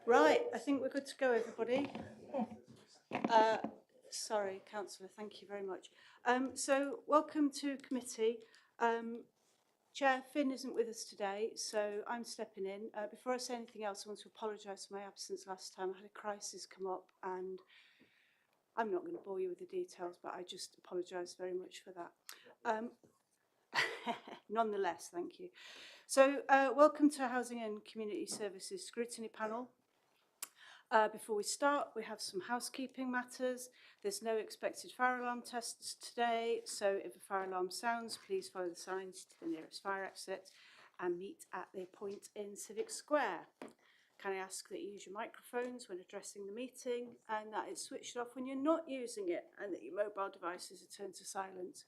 Right, I think we're good to go, everybody. Sorry, Councillor, thank you very much. So, welcome to committee. Chair Finn isn't with us today, so I'm stepping in. Before I say anything else, I want to apologise for my absence last time. I had a crisis come up, and I'm not going to bore you with the details, but I just apologise very much for that. Nonetheless, thank you. So, welcome to Housing and Community Services Scrutiny Panel. Before we start, we have some housekeeping matters. There's no expected fire alarm tests today, so if a fire alarm sounds, please follow the signs to the nearest fire exit and meet at the point in Civic Square. Can I ask that you use your microphones when addressing the meeting and that it's switched off when you're not using it and that your mobile devices are turned to silent.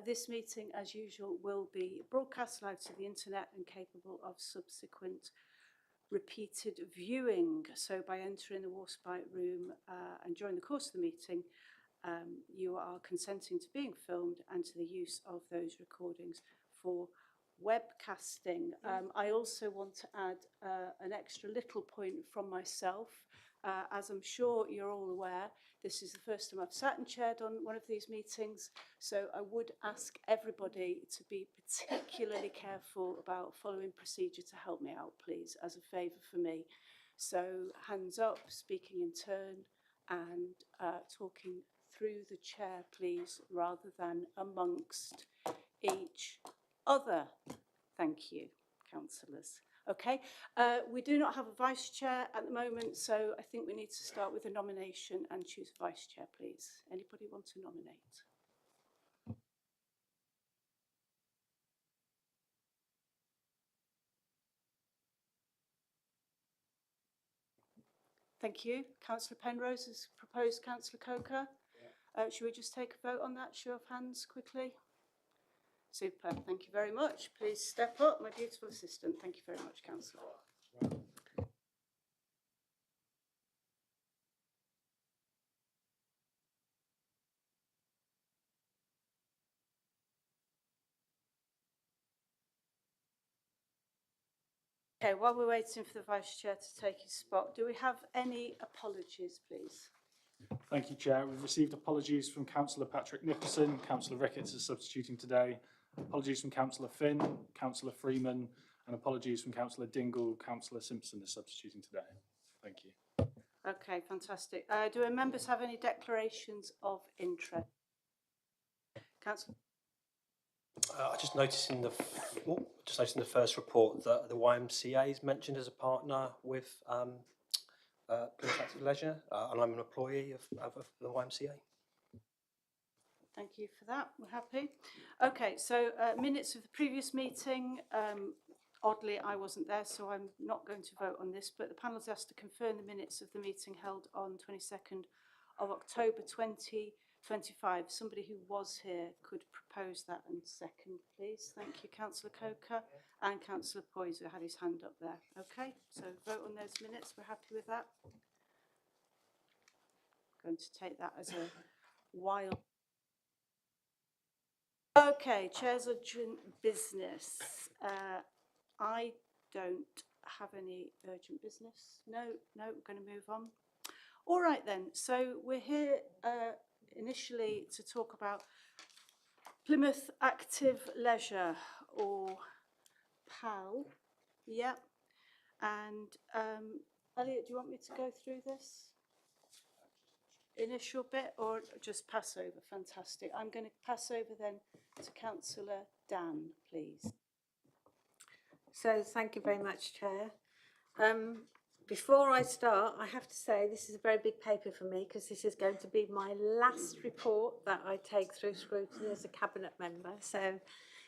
This meeting, as usual, will be broadcast live to the internet and capable of subsequent repeated viewing. So by entering the Warspite room and during the course of the meeting, you are consenting to being filmed and to the use of those recordings for webcasting. I also want to add an extra little point from myself. As I'm sure you're all aware, this is the first time I've sat and chaired on one of these meetings, so I would ask everybody to be particularly careful about following procedure to help me out, please, as a favour for me. So hands up, speaking in turn, and talking through the chair, please, rather than amongst each other. Thank you, councillors. Okay, we do not have a vice chair at the moment, so I think we need to start with a nomination and choose a vice chair, please. Anybody want to nominate? Thank you. Councillor Penrose has proposed Councillor Coker. Should we just take a vote on that? Show of hands quickly. Super. Thank you very much. Please step up, my beautiful assistant. Thank you very much, Councillor. Okay, while we're waiting for the Vice Chair to take his spot, do we have any apologies, please? Thank you, Chair. We've received apologies from Councillor Patrick Nicholson. Councillor Ricketts is substituting today. Apologies from Councillor Finn, Councillor Freeman, and apologies from Councillor Dingle. Councillor Simpson is substituting today. Thank you. Okay, fantastic. Do our members have any declarations of interest? Councillor. I just noticed in the first report that the YMCA is mentioned as a partner with Plymouth Active Leisure, and I'm an employee of the YMCA. Thank you for that. We're happy. Okay, so minutes of the previous meeting. Oddly, I wasn't there, so I'm not going to vote on this, but the panel is asked to confirm the minutes of the meeting held on 22nd of October 2025. Somebody who was here could propose that and second, please. Thank you, Councillor Coker. And Councillor Poyser had his hand up there. Okay, so vote on those minutes. We're happy with that. Going to take that as a while. Okay, Chair's urgent business. I don't have any urgent business. No, we're going to move on. All right then, so we're here initially to talk about Plymouth Active Leisure, or PAL. Yep. And Elliot, do you want me to go through this initial bit or just pass over? Fantastic. I'm going to pass over then to Councillor Dan, please. So thank you very much, Chair. Before I start, I have to say this is a very big paper for me because this is going to be my last report that I take through scrutiny as a cabinet member. So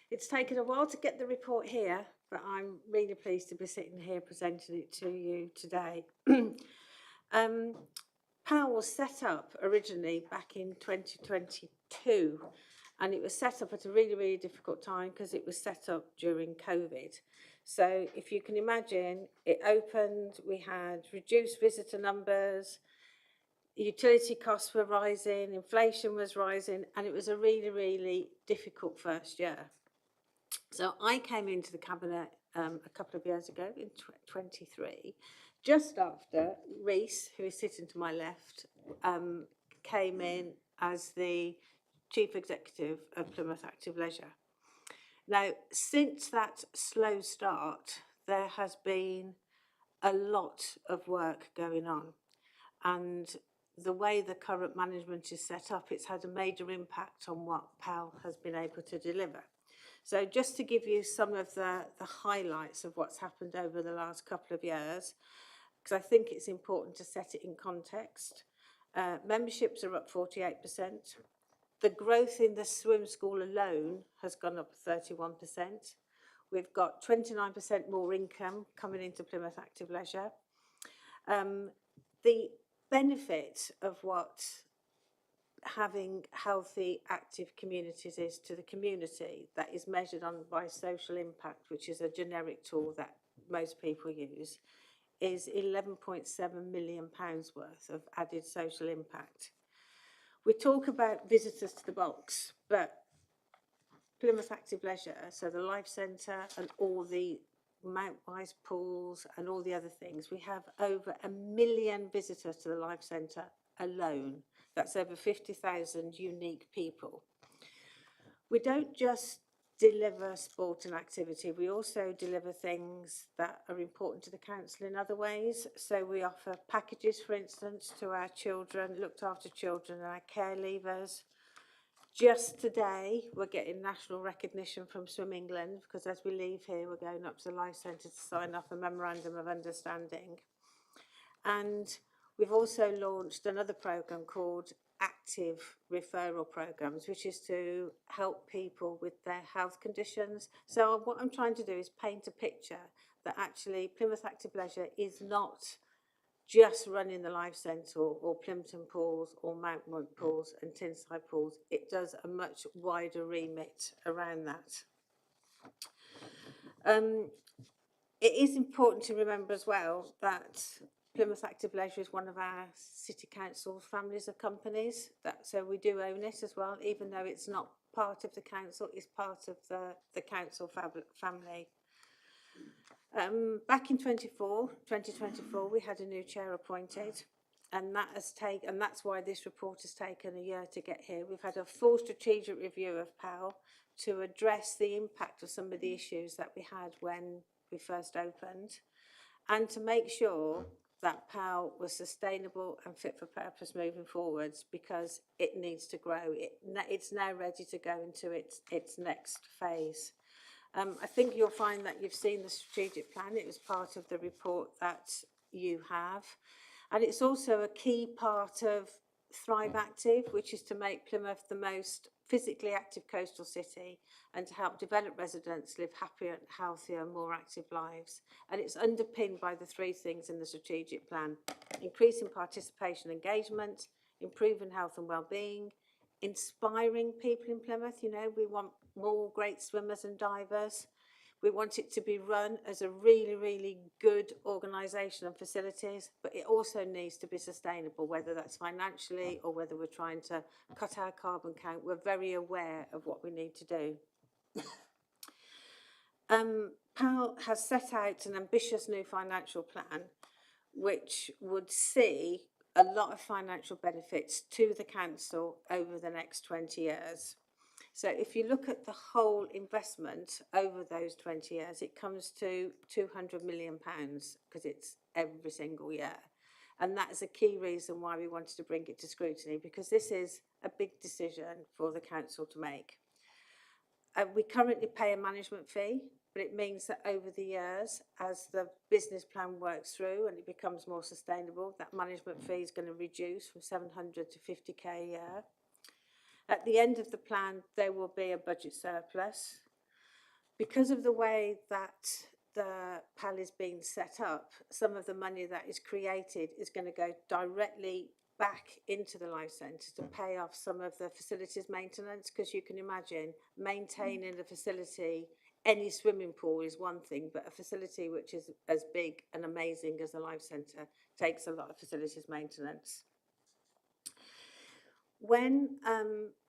it's taken a while to get the report here, but I'm really pleased to be sitting here presenting it to you today. PAL was set up originally back in 2022, and it was set up at a really, really difficult time because it was set up during COVID. So if you can imagine, it opened, we had reduced visitor numbers, utility costs were rising, inflation was rising, and it was a really, really difficult first year. So I came into the cabinet a couple of years ago in 23, just after Reese, who is sitting to my left, came in as the Chief Executive of Plymouth Active Leisure. Now, since that slow start, there has been a lot of work going on, and the way the current management is set up, it's had a major impact on what PAL has been able to deliver. So just to give you some of the highlights of what's happened over the last couple of years, because I think it's important to set it in context. Memberships are up 48%. The growth in the swim school alone has gone up 31%. We've got 29% more income coming into Plymouth Active Leisure. The benefit of what having healthy, active communities is to the community, that is measured on by social impact, which is a generic tool that most people use, is £11.7 million worth of added social impact. We talk about visitors to the box, but Plymouth Active Leisure, so the Life Centre and all the Mountwise pools and all the other things, we have over 1 million visitors to the Life Centre alone. That's over 50,000 unique people. We don't just deliver sport and activity, we also deliver things that are important to the council in other ways. So we offer packages, for instance, to our children, looked after children and our care leavers. Just today, we're getting national recognition from Swim England, because as we leave here, we're going up to the Life Centre to sign off a memorandum of understanding. And we've also launched another programme called Active Referral Programmes, which is to help people with their health conditions. So what I'm trying to do is paint a picture that actually Plymouth Active Leisure is not just running the Life Centre or Plimpton pools or Mountmont pools and Tinside pools. It does a much wider remit around that. It is important to remember as well that Plymouth Active Leisure is one of our City Council's families of companies. So we do own it as well, even though it's not part of the council, it's part of the council family. Back in 2024, we had a new chair appointed, and that's why this report has taken a year to get here. We've had a full strategic review of PAL to address the impact of some of the issues that we had when we first opened, and to make sure that PAL was sustainable and fit for purpose moving forwards, because it needs to grow. It's now ready to go into its next phase. I think you'll find that you've seen the strategic plan. It was part of the report that you have. And it's also a key part of Thrive Active, which is to make Plymouth the most physically active coastal city and to help developed residents live happier, healthier, more active lives. And it's underpinned by the three things in the strategic plan: increasing participation and engagement, improving health and well-being, inspiring people in Plymouth. You know, we want more great swimmers and divers. We want it to be run as a really, really good organisation and facilities, but it also needs to be sustainable, whether that's financially or whether we're trying to cut our carbon count. We're very aware of what we need to do. PAL has set out an ambitious new financial plan, which would see a lot of financial benefits to the council over the next 20 years. So if you look at the whole investment over those 20 years, it comes to £200 million, because it's every single year. And that is a key reason why we wanted to bring it to scrutiny, because this is a big decision for the council to make. We currently pay a management fee, but it means that over the years, as the business plan works through and it becomes more sustainable, that management fee is going to reduce from 700 to 50k a year. At the end of the plan, there will be a budget surplus. Because of the way that the PAL is being set up, some of the money that is created is going to go directly back into the Life Centre to pay off some of the facilities maintenance, because you can imagine maintaining a facility, any swimming pool is one thing, but a facility which is as big and amazing as the Life Centre takes a lot of facilities maintenance. When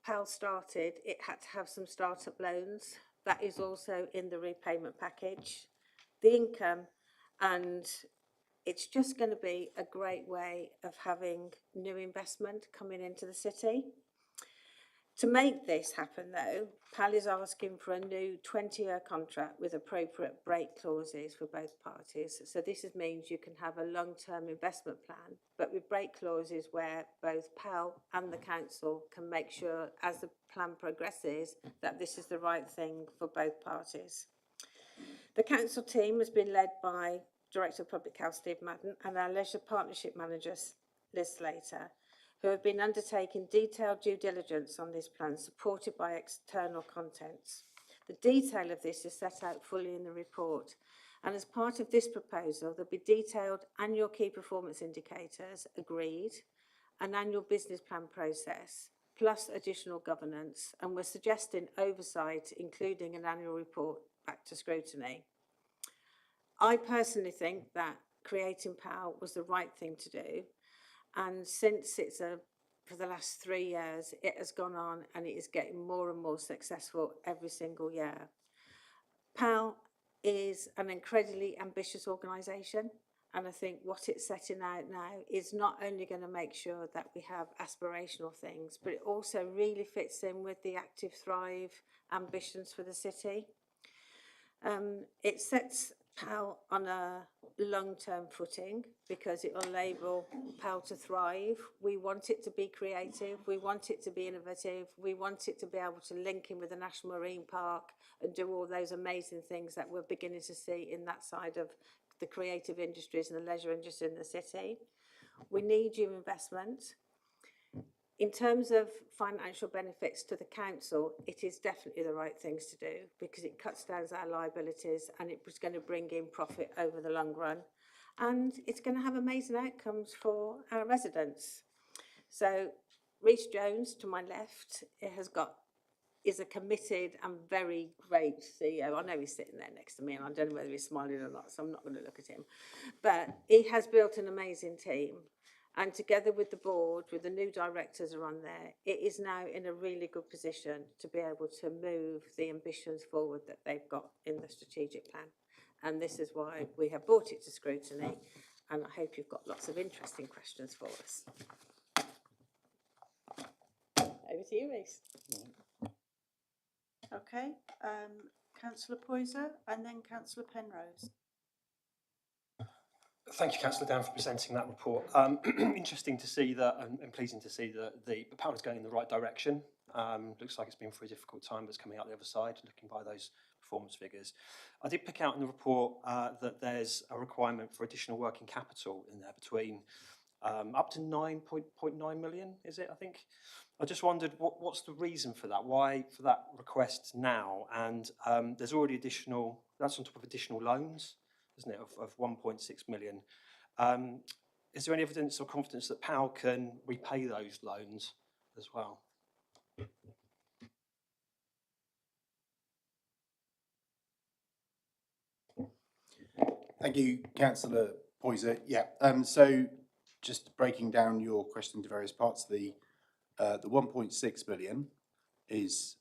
PAL started, it had to have some startup loans. That is also in the repayment package. the income, and it's just going to be a great way of having new investment coming into the city. To make this happen, though, PAL is asking for a new 20-year contract with appropriate break clauses for both parties. So this means you can have a long-term investment plan, but with break clauses where both PAL and the council can make sure, as the plan progresses, that this is the right thing for both parties. The council team has been led by Director of Public Health Steve Madden and our Leisure Partnership Managers Liz Slater, who have been undertaking detailed due diligence on this plan, supported by external contents. The detail of this is set out fully in the report, and as part of this proposal, there'll be detailed annual key performance indicators agreed, an annual business plan process, plus additional governance, and we're suggesting oversight, including an annual report back to Scrutiny. I personally think that creating PAL was the right thing to do. And since for the last 3 years, it has gone on and it is getting more and more successful every single year. PAL is an incredibly ambitious organisation. And I think what it's setting out now is not only going to make sure that we have aspirational things, but it also really fits in with the Active Thrive ambitions for the city. It sets PAL on a long-term footing because it will enable PAL to thrive. We want it to be creative, we want it to be innovative, we want it to be able to link in with the National Marine Park and do all those amazing things that we're beginning to see in that side of the creative industries and the leisure industry in the city. We need new investment. In terms of financial benefits to the council, it is definitely the right things to do because it cuts down our liabilities and it was going to bring in profit over the long run. And it's going to have amazing outcomes for our residents. So Rhys Jones, to my left, is a committed and very great CEO. I know he's sitting there next to me and I don't know whether he's smiling or not, so I'm not going to look at him. But he has built an amazing team. And together with the board, with the new directors are on there, it is now in a really good position to be able to move the ambitions forward that they've got in the strategic plan. And this is why we have brought it to Scrutiny. And I hope you've got lots of interesting questions for us. Over to you, Rhys. Okay, Councillor Poyser and then Councillor Penrose. Thank you, Councillor Dan, for presenting that report. Interesting to see that, and pleasing to see that the PAL is going in the right direction. Looks like it's been through a difficult time, but it's coming out the other side, looking by those performance figures. I did pick out in the report that there's a requirement for additional working capital in there between up to 9.9 million, is it, I think? I just wondered what's the reason for that? Why for that request now? And there's already additional, that's on top of additional loans, isn't it, of 1.6 million. Is there any evidence or confidence that PAL can repay those loans as well? Thank you, Councillor Poyser. Yeah, so just breaking down your question to various parts, the 1.6 million is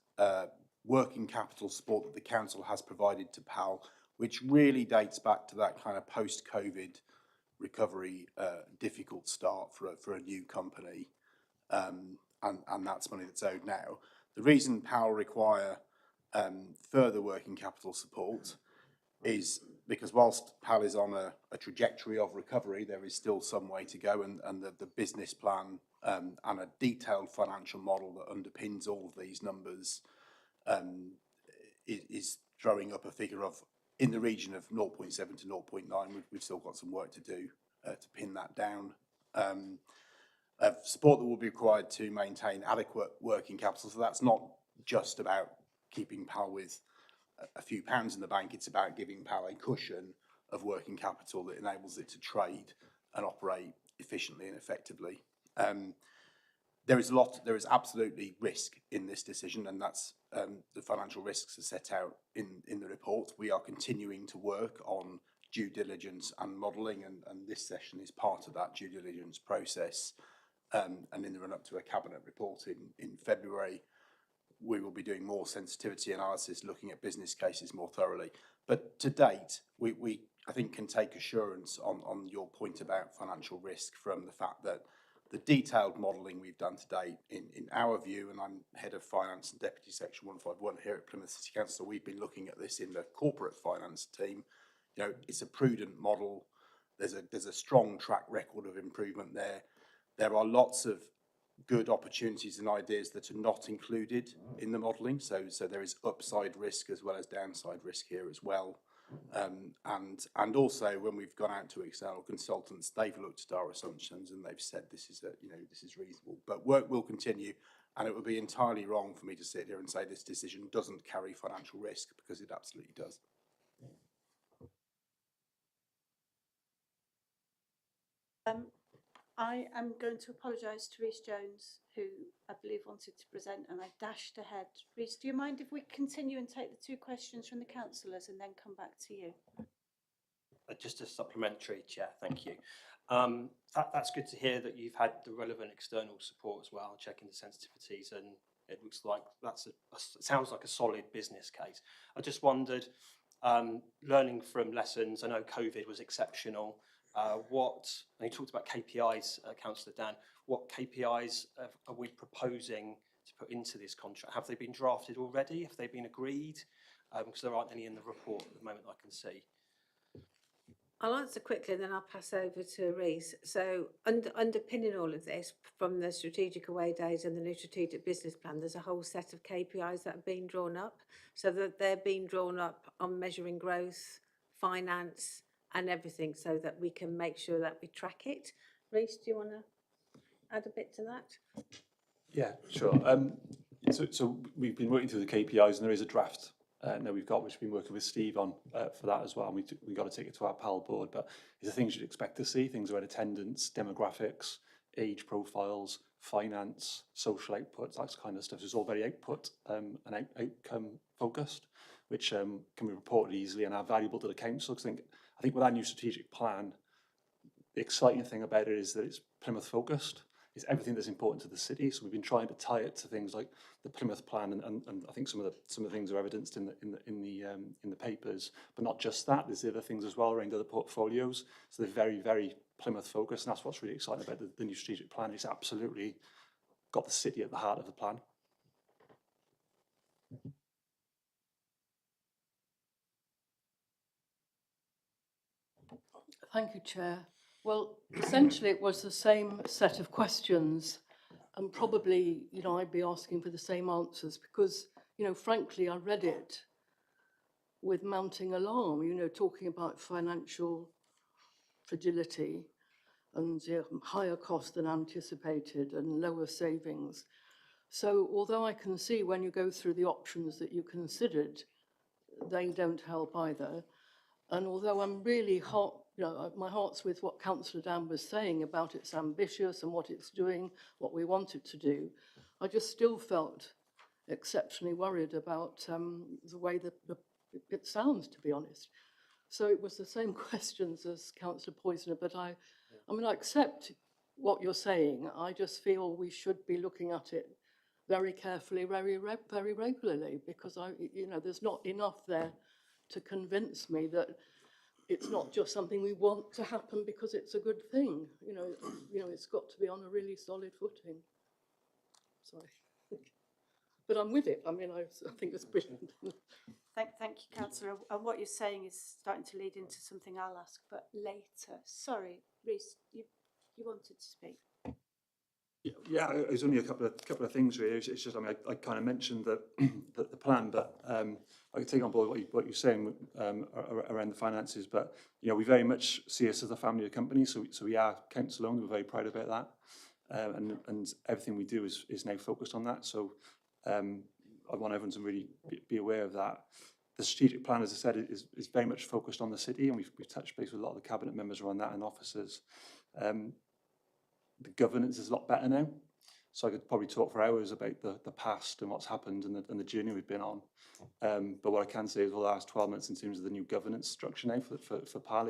working capital support that the council has provided to PAL, which really dates back to that kind of post-COVID recovery difficult start for a new company, and that's money that's owed now. The reason PAL require further working capital support is because whilst PAL is on a trajectory of recovery, there is still some way to go, and the business plan and a detailed financial model that underpins all of these numbers is throwing up a figure of in the region of 0.7 to 0.9. We've still got some work to do to pin that down. Support that will be required to maintain adequate working capital. So that's not just about keeping PAL with a few pounds in the bank. It's about giving PAL a cushion of working capital that enables it to trade and operate efficiently and effectively. There is absolutely risk in this decision, and that's the financial risks are set out in the report. We are continuing to work on due diligence and modelling, and this session is part of that due diligence process. And in the run-up to a cabinet report in February, we will be doing more sensitivity analysis, looking at business cases more thoroughly. But to date, we I think can take assurance on your point about financial risk from the fact that the detailed modelling we've done to date, in our view, and I'm head of finance and deputy section 151 here at Plymouth City Council, we've been looking at this in the corporate finance team. You know, it's a prudent model. There's a strong track record of improvement there. There are lots of good opportunities and ideas that are not included in the modelling. So there is upside risk as well as downside risk here as well. And also when we've gone out to external consultants, they've looked at our assumptions and they've said this is this is reasonable. But work will continue, and it would be entirely wrong for me to sit here and say this decision doesn't carry financial risk, because it absolutely does. I am going to apologise to Rhys Jones, who I believe wanted to present, and I dashed ahead. Rhys, do you mind if we continue and take the two questions from the councillors and then come back to you? Just a supplementary, Chair, thank you. That's good to hear that you've had the relevant external support as well, checking the sensitivities, and it looks like it sounds like a solid business case. I just wondered, learning from lessons, I know COVID was exceptional. And you talked about KPIs, Councillor Dan, what KPIs are we proposing to put into this contract? Have they been drafted already? Have they been agreed? Because there aren't any in the report at the moment I can see. I'll answer quickly, then I'll pass over to Rhys. So underpinning all of this, from the strategic away days and the new strategic business plan, there's a whole set of KPIs that have been drawn up, so that they're being drawn up on measuring growth, finance and everything, so that we can make sure that we track it. Rhys, do you want to add a bit to that? Yeah, sure. So we've been working through the KPIs, and there is a draft now we've got, which we've been working with Steve on for that as well. And we've got to take it to our PAL board, but it's the things you'd expect to see, things around attendance, demographics, age profiles, finance, social outputs, that kind of stuff. It's all very output and outcome focused, which can be reported easily and are valuable to the council. Because I think with our new strategic plan, the exciting thing about it is that it's Plymouth focused. It's everything that's important to the city. So we've been trying to tie it to things like the Plymouth plan, and I think some of the things are evidenced in the papers. But not just that. There's other things as well around other portfolios. So they're very, very Plymouth focused, and that's what's really exciting about the new strategic plan. It's absolutely got the city at the heart of the plan. Thank you, Chair. Well, essentially it was the same set of questions, and probably, I'd be asking for the same answers because, frankly, I read it with mounting alarm, talking about financial fragility and higher cost than anticipated and lower savings. So although I can see when you go through the options that you considered, they don't help either. And although I'm really my heart's with what Councillor Dan was saying about it's ambitious and what it's doing, what we want it to do, I just still felt exceptionally worried about the way that it sounds, to be honest. So it was the same questions as Councillor Poisoner, but I accept what you're saying. I just feel we should be looking at it very carefully, very regularly, because there's not enough there to convince me that it's not just something we want to happen because it's a good thing. It's got to be on a really solid footing. Sorry. But I'm with it. I think it's brilliant. Thank you, Councillor. And what you're saying is starting to lead into something I'll ask, but later. Sorry, Rhys, you wanted to speak. Yeah, it was only a couple of things really. It's just, I kind of mentioned that the plan, but I could take on board what you're saying around the finances. But we very much see us as a family of companies, so we are council owned. We're very proud about that, and everything we do is now focused on that. So I want everyone to really be aware of that. The strategic plan, as I said, is very much focused on the city, and we've touched base with a lot of the cabinet members around that and officers. The governance is a lot better now, so I could probably talk for hours about the past and what's happened and the journey we've been on. But what I can say is, over the last 12 months, in terms of the new governance structure now for PAL,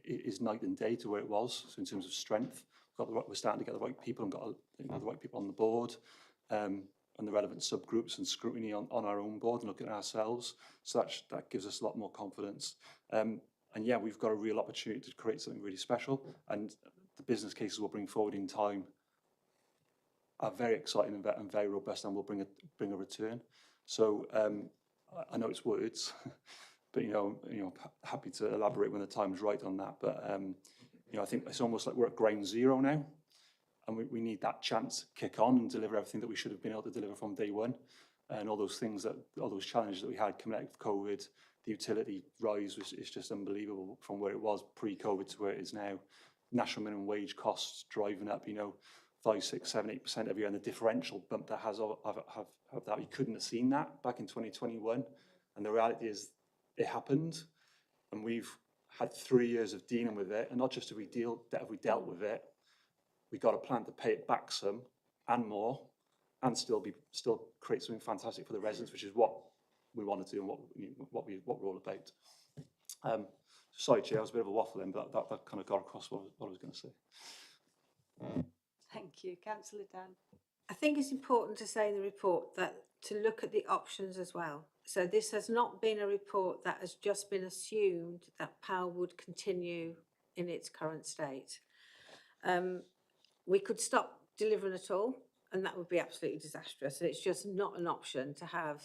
is night and day to where it was. So in terms of strength, we're starting to get the right people and got the right people on the board. and the relevant subgroups and scrutiny on our own board and looking at ourselves. So that gives us a lot more confidence. And yeah, we've got a real opportunity to create something really special, and the business cases we'll bring forward in time are very exciting and very robust, and will bring a return. So I know it's words, but happy to elaborate when the time's right on that. But I think it's almost like we're at ground zero now, and we need that chance to kick on and deliver everything that we should have been able to deliver from day one, and all those challenges that we had coming out of COVID. The utility rise is just unbelievable from where it was pre-COVID to where it is now. National minimum wage costs driving up, 5, 6, 7, 8% every year, and the differential bump that has of that. You couldn't have seen that back in 2021, and the reality is it happened, and we've had 3 years of dealing with it, and not just have we dealt with it, we got a plan to pay it back some and more, and still create something fantastic for the residents, which is what we want to do and what we're all about. Sorry, Chair, I was a bit of a waffle then, but that kind of got across what I was going to say. Thank you. Councillor Dan. I think it's important to say in the report that to look at the options as well. So this has not been a report that has just been assumed that power would continue in its current state. We could stop delivering at all, and that would be absolutely disastrous. It's just not an option to have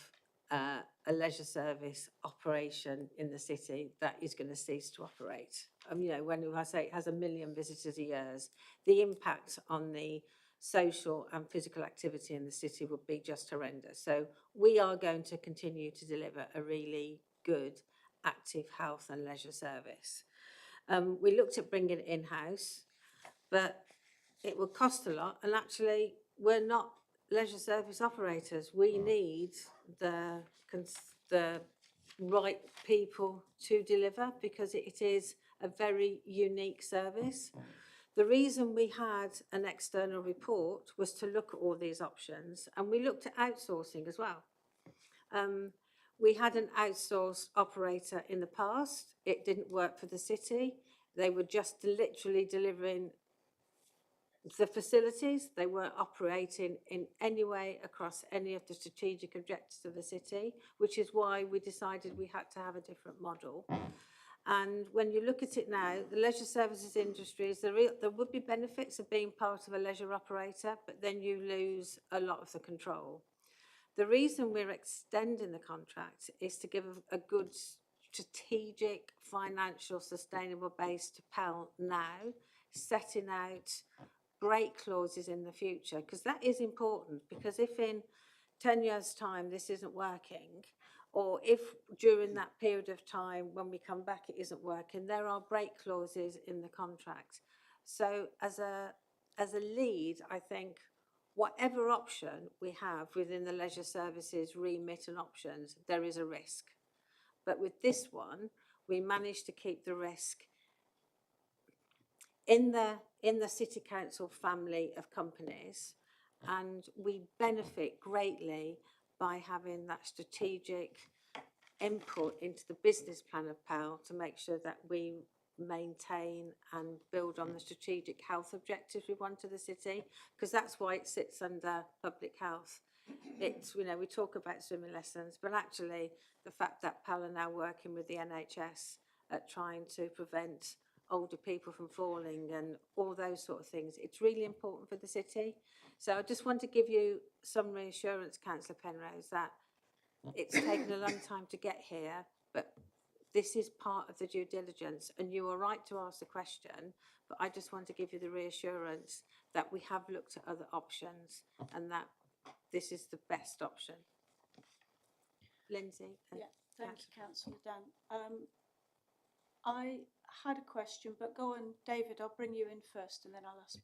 a leisure service operation in the city that is going to cease to operate. When I say it has 1 million visitors a year, the impact on the social and physical activity in the city would be just horrendous. So we are going to continue to deliver a really good, active health and leisure service. We looked at bringing it in-house, but it would cost a lot, and actually we're not leisure service operators. We need the right people to deliver, because it is a very unique service. The reason we had an external report was to look at all these options, and we looked at outsourcing as well. We had an outsourced operator in the past. It didn't work for the city. They were just literally delivering the facilities. They weren't operating in any way across any of the strategic objectives of the city, which is why we decided we had to have a different model. And when you look at it now, the leisure services industries, there would be benefits of being part of a leisure operator, but then you lose a lot of the control. The reason we're extending the contract is to give a good strategic, financial, sustainable base to PEL now, setting out break clauses in the future, because that is important. Because if in 10 years' time this isn't working, or if during that period of time when we come back it isn't working, there are break clauses in the contract. So as a lead, I think whatever option we have within the leisure services remit and options, there is a risk. But with this one, we managed to keep the risk in the City Council family of companies, and we benefit greatly by having that strategic input into the business plan of PEL to make sure that we maintain and build on the strategic health objectives we want to the city, because that's why it sits under public health. It's, we talk about swimming lessons, but actually the fact that PEL are now working with the NHS at trying to prevent older people from falling and all those sort of things, it's really important for the city. So I just want to give you some reassurance, Councillor Penrose, that it's taken a long time to get here, but this is part of the due diligence, and you are right to ask the question, but I just want to give you the reassurance that we have looked at other options and that this is the best option. Lindsay? Yeah, thank you, Councillor Dan. I had a question, but go on, David, I'll bring you in first and then I'll ask.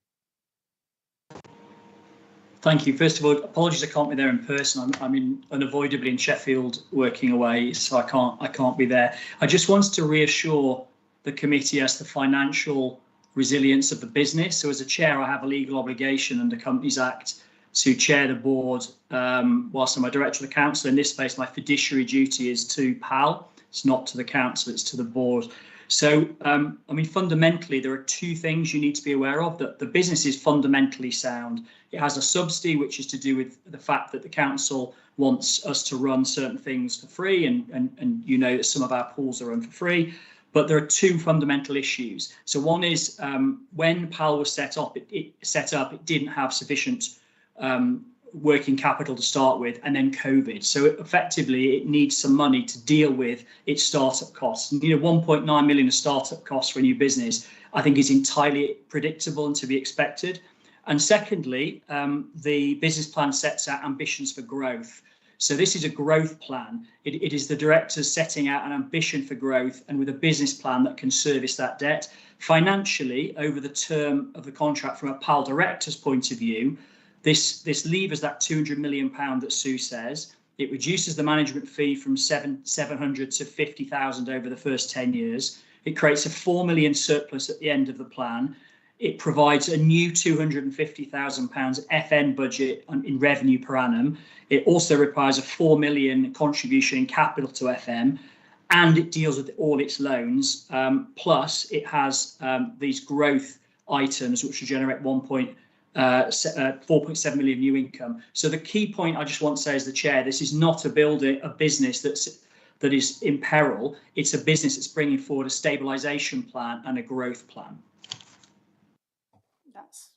Thank you. First of all, apologies I can't be there in person. I'm unavoidably in Sheffield working away, so I can't be there. I just wanted to reassure the committee as to the financial resilience of the business. So as a chair, I have a legal obligation under Companies Act to chair the board whilst I'm a director of the council. In this space, my fiduciary duty is to PAL. It's not to the council, it's to the board. So, I mean, fundamentally, there are two things you need to be aware of. That the business is fundamentally sound. It has a subsidy, which is to do with the fact that the council wants us to run certain things for free, and you know that some of our pools are run for free. But there are two fundamental issues. So one is when PAL was set up, it didn't have sufficient working capital to start with, and then COVID. So effectively, it needs some money to deal with its startup costs. And, 1.9 million of startup costs for a new business, I think, is entirely predictable and to be expected. And secondly, the business plan sets out ambitions for growth. So this is a growth plan. It is the directors setting out an ambition for growth and with a business plan that can service that debt. Financially, over the term of the contract, from a PAL director's point of view, this levers that £200 million that Sue says. It reduces the management fee from 700 to 50,000 over the first 10 years. It creates a 4 million surplus at the end of the plan. It provides a new £250,000 FN budget in revenue per annum. It also requires a 4 million contribution in capital to FM, and it deals with all its loans. Plus, it has these growth items which will generate 4.7 million new income. So the key point I just want to say as the chair, this is not a business that is in peril. It's a business that's bringing forward a stabilisation plan and a growth plan. That's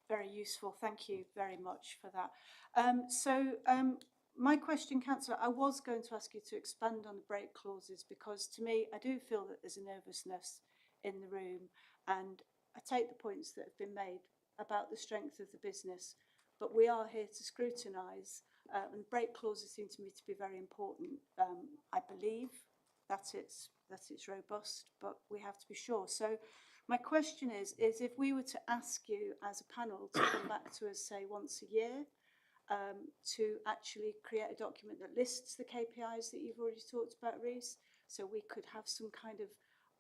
very useful. Thank you very much for that. My question, Councillor, I was going to ask you to expand on the break clauses, because to me, I do feel that there's a nervousness in the room, and I take the points that have been made about the strength of the business, but we are here to scrutinise, and break clauses seem to me to be very important. I believe that it's robust, but we have to be sure. So my question is if we were to ask you as a panel to come back to us, say, once a year, to actually create a document that lists the KPIs that you've already talked about, Rhys, so we could have some kind of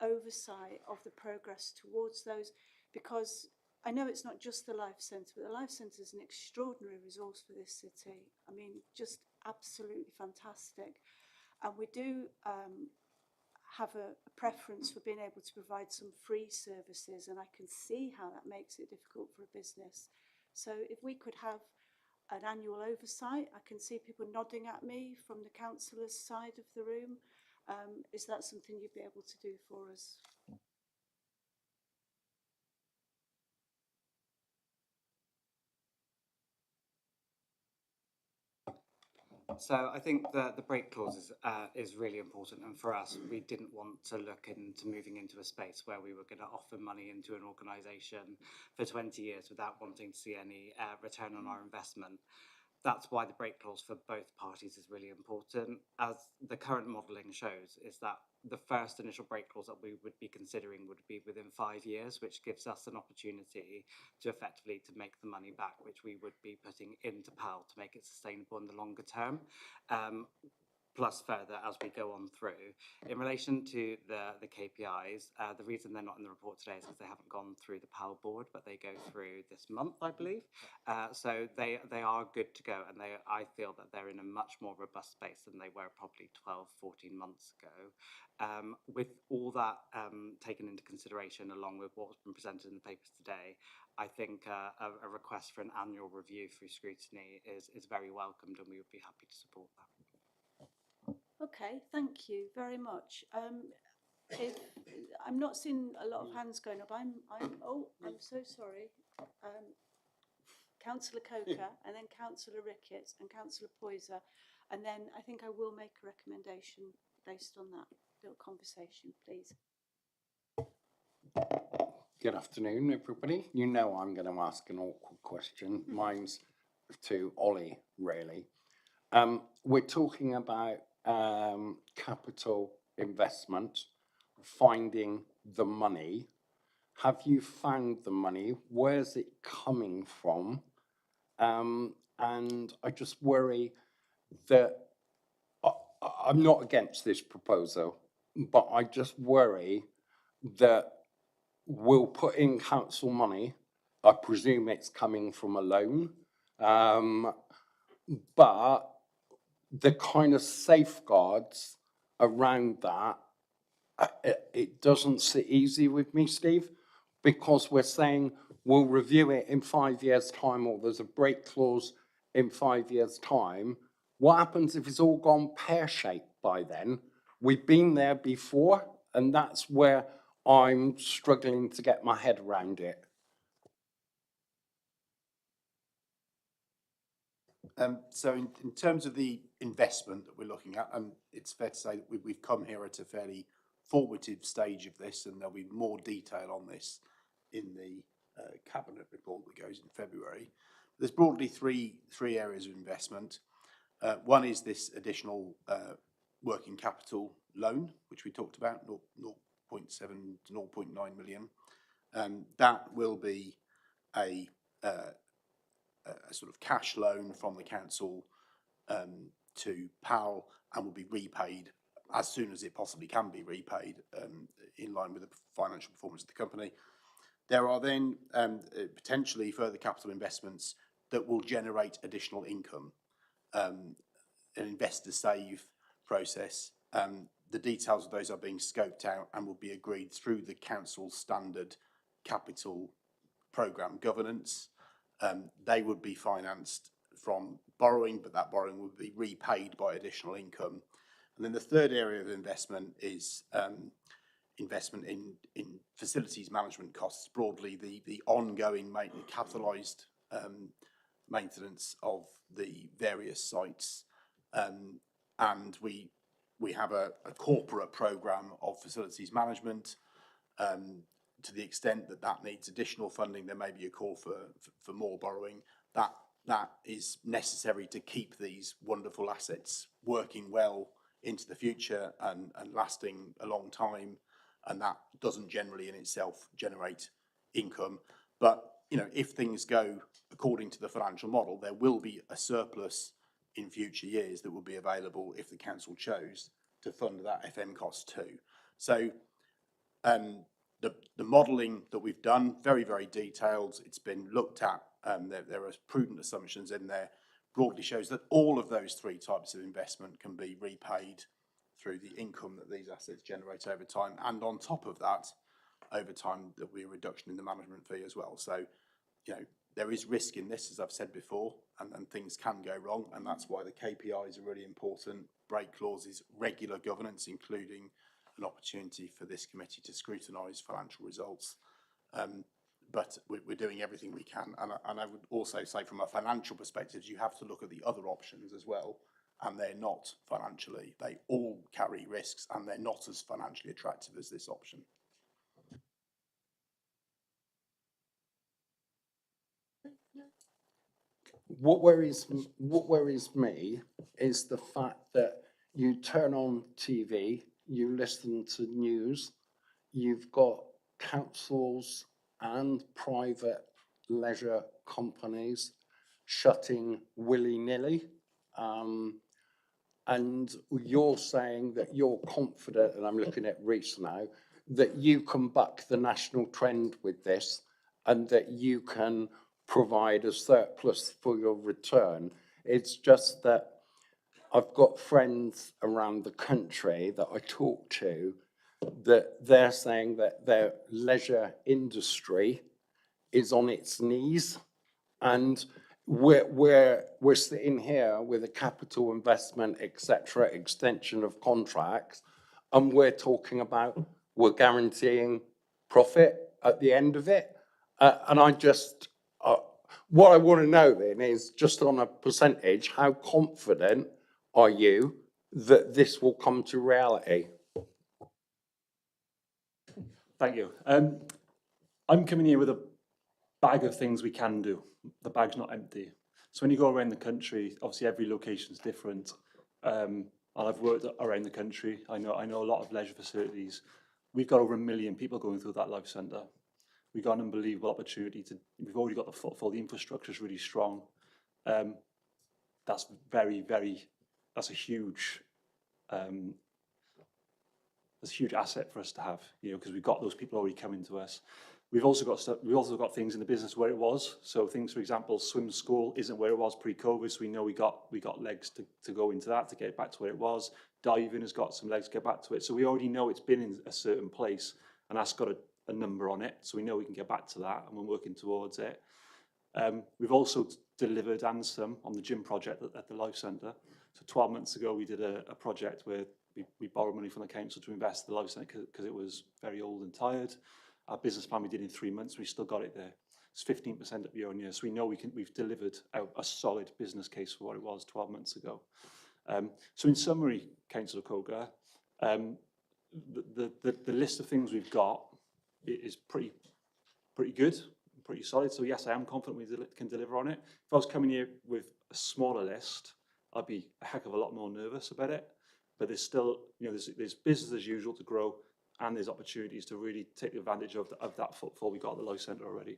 oversight of the progress towards those, because I know it's not just the Life Centre, but the Life Centre is an extraordinary resource for this city. I mean, just absolutely fantastic. And we do have a preference for being able to provide some free services, and I can see how that makes it difficult for a business. So if we could have an annual oversight, I can see people nodding at me from the councillors' side of the room. Is that something you'd be able to do for us? So I think the break clause is really important, and for us, we didn't want to look into moving into a space where we were going to offer money into an organisation for 20 years without wanting to see any return on our investment. That's why the break clause for both parties is really important. As the current modelling shows, is that the first initial break clause that we would be considering would be within 5 years, which gives us an opportunity to effectively to make the money back, which we would be putting into PAL to make it sustainable in the longer term. Plus further as we go on through. In relation to the KPIs, the reason they're not in the report today is because they haven't gone through the PAL board, but they go through this month, I believe. So they are good to go, and I feel that they're in a much more robust space than they were probably 12, 14 months ago. With all that taken into consideration, along with what's been presented in the papers today, I think a request for an annual review through scrutiny is very welcomed, and we would be happy to support that. Okay, thank you very much. I'm not seeing a lot of hands going up. I'm so sorry. Councillor Coker, and then Councillor Ricketts and Councillor Poyser, and then I think I will make a recommendation based on that little conversation, please. Good afternoon, everybody. You know I'm going to ask an awkward question. Mine's to Ollie, really. We're talking about capital investment, finding the money. Have you found the money? Where's it coming from? And I just worry that I'm not against this proposal, but I just worry that we'll put in council money. I presume it's coming from a loan, but the kind of safeguards around that it doesn't sit easy with me, Steve, because we're saying we'll review it in 5 years' time, or there's a break clause in 5 years' time. What happens if it's all gone pear-shaped by then? We've been there before, and that's where I'm struggling to get my head around it. So in terms of the investment that we're looking at, and it's fair to say that we've come here at a fairly formative stage of this, and there'll be more detail on this in the cabinet report that goes in February. There's broadly three areas of investment. One is this additional working capital loan, which we talked about, 0.7 to 0.9 million. That will be a sort of cash loan from the council to PAL, and will be repaid as soon as it possibly can be repaid, in line with the financial performance of the company. There are then potentially further capital investments that will generate additional income, an investor save process. The details of those are being scoped out and will be agreed through the council's standard capital programme governance. They would be financed from borrowing, but that borrowing would be repaid by additional income. And then the third area of investment is investment in facilities management costs, broadly the ongoing capitalised maintenance of the various sites. And we have a corporate programme of facilities management. To the extent that that needs additional funding, there may be a call for more borrowing. That is necessary to keep these wonderful assets working well into the future and lasting a long time. And that doesn't generally in itself generate income. But, you know, if things go according to the financial model, there will be a surplus in future years that will be available if the council chose to fund that FM cost too. So the modelling that we've done, very, very detailed. It's been looked at. There are prudent assumptions in there. Broadly shows that all of those three types of investment can be repaid through the income that these assets generate over time. And on top of that, over time, there'll be a reduction in the management fee as well. So, you know, there is risk in this, as I've said before, and things can go wrong. And that's why the KPIs are really important. Break clauses, regular governance, including an opportunity for this committee to scrutinise financial results. But we're doing everything we can. And I would also say from a financial perspective, you have to look at the other options as well. And they're not financially, they all carry risks, and they're not as financially attractive as this option. What worries me is the fact that you turn on TV, you listen to news, you've got councils and private leisure companies shutting willy-nilly. And you're saying that you're confident, and I'm looking at Reece now, that you can buck the national trend with this and that you can provide a surplus for your return. It's just that I've got friends around the country that I talk to that they're saying that their leisure industry is on its knees, and we're sitting here with a capital investment, etc., extension of contracts, and we're talking about we're guaranteeing profit at the end of it. And I just, what I want to know then is just on a percentage, how confident are you that this will come to reality? Thank you. I'm coming here with a bag of things we can do. The bag's not empty. So when you go around the country, obviously every location's different. And I've worked around the country. I know a lot of leisure facilities. We've got over 1 million people going through that life centre. We've got an unbelievable opportunity we've already got the footfall, the infrastructure is really strong. That's that's a huge, there's a huge asset for us to have, you know, because we've got those people already coming to us. We've also got stuff, we've also got things in the business where it was. So things, for example, swim school isn't where it was pre-COVID, so we know we got legs to go into that, to get back to where it was. Diving has got some legs to get back to it. So we already know it's been in a certain place, and that's got a number on it. So we know we can get back to that, and we're working towards it. We've also delivered Ansem on the gym project at the Life Centre. So 12 months ago, we did a project where we borrowed money from the council to invest in the Life Centre because it was very old and tired. Our business plan we did in 3 months, we still got it there. It's 15% up year on year. So we know we've delivered a solid business case for what it was 12 months ago. So in summary, Councillor Cogar, the list of things we've got is pretty good, pretty solid. So yes, I am confident we can deliver on it. If I was coming here with a smaller list, I'd be a heck of a lot more nervous about it. But there's still, you know, there's business as usual to grow, and there's opportunities to really take advantage of that footfall we got at the Life Centre already.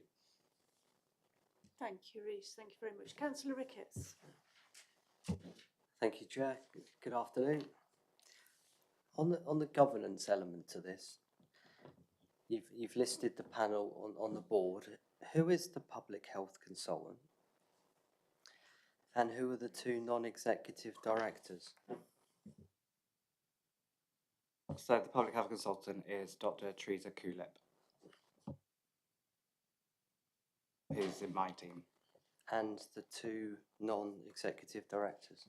Thank you, Rhys. Thank you very much. Councillor Ricketts. Thank you, Chair. Good afternoon. On the governance element to this, you've listed the panel on the board. Who is the public health consultant? And who are the 2 non-executive directors? So the public health consultant is Dr. Teresa Kulip, who's in my team. And the 2 non-executive directors?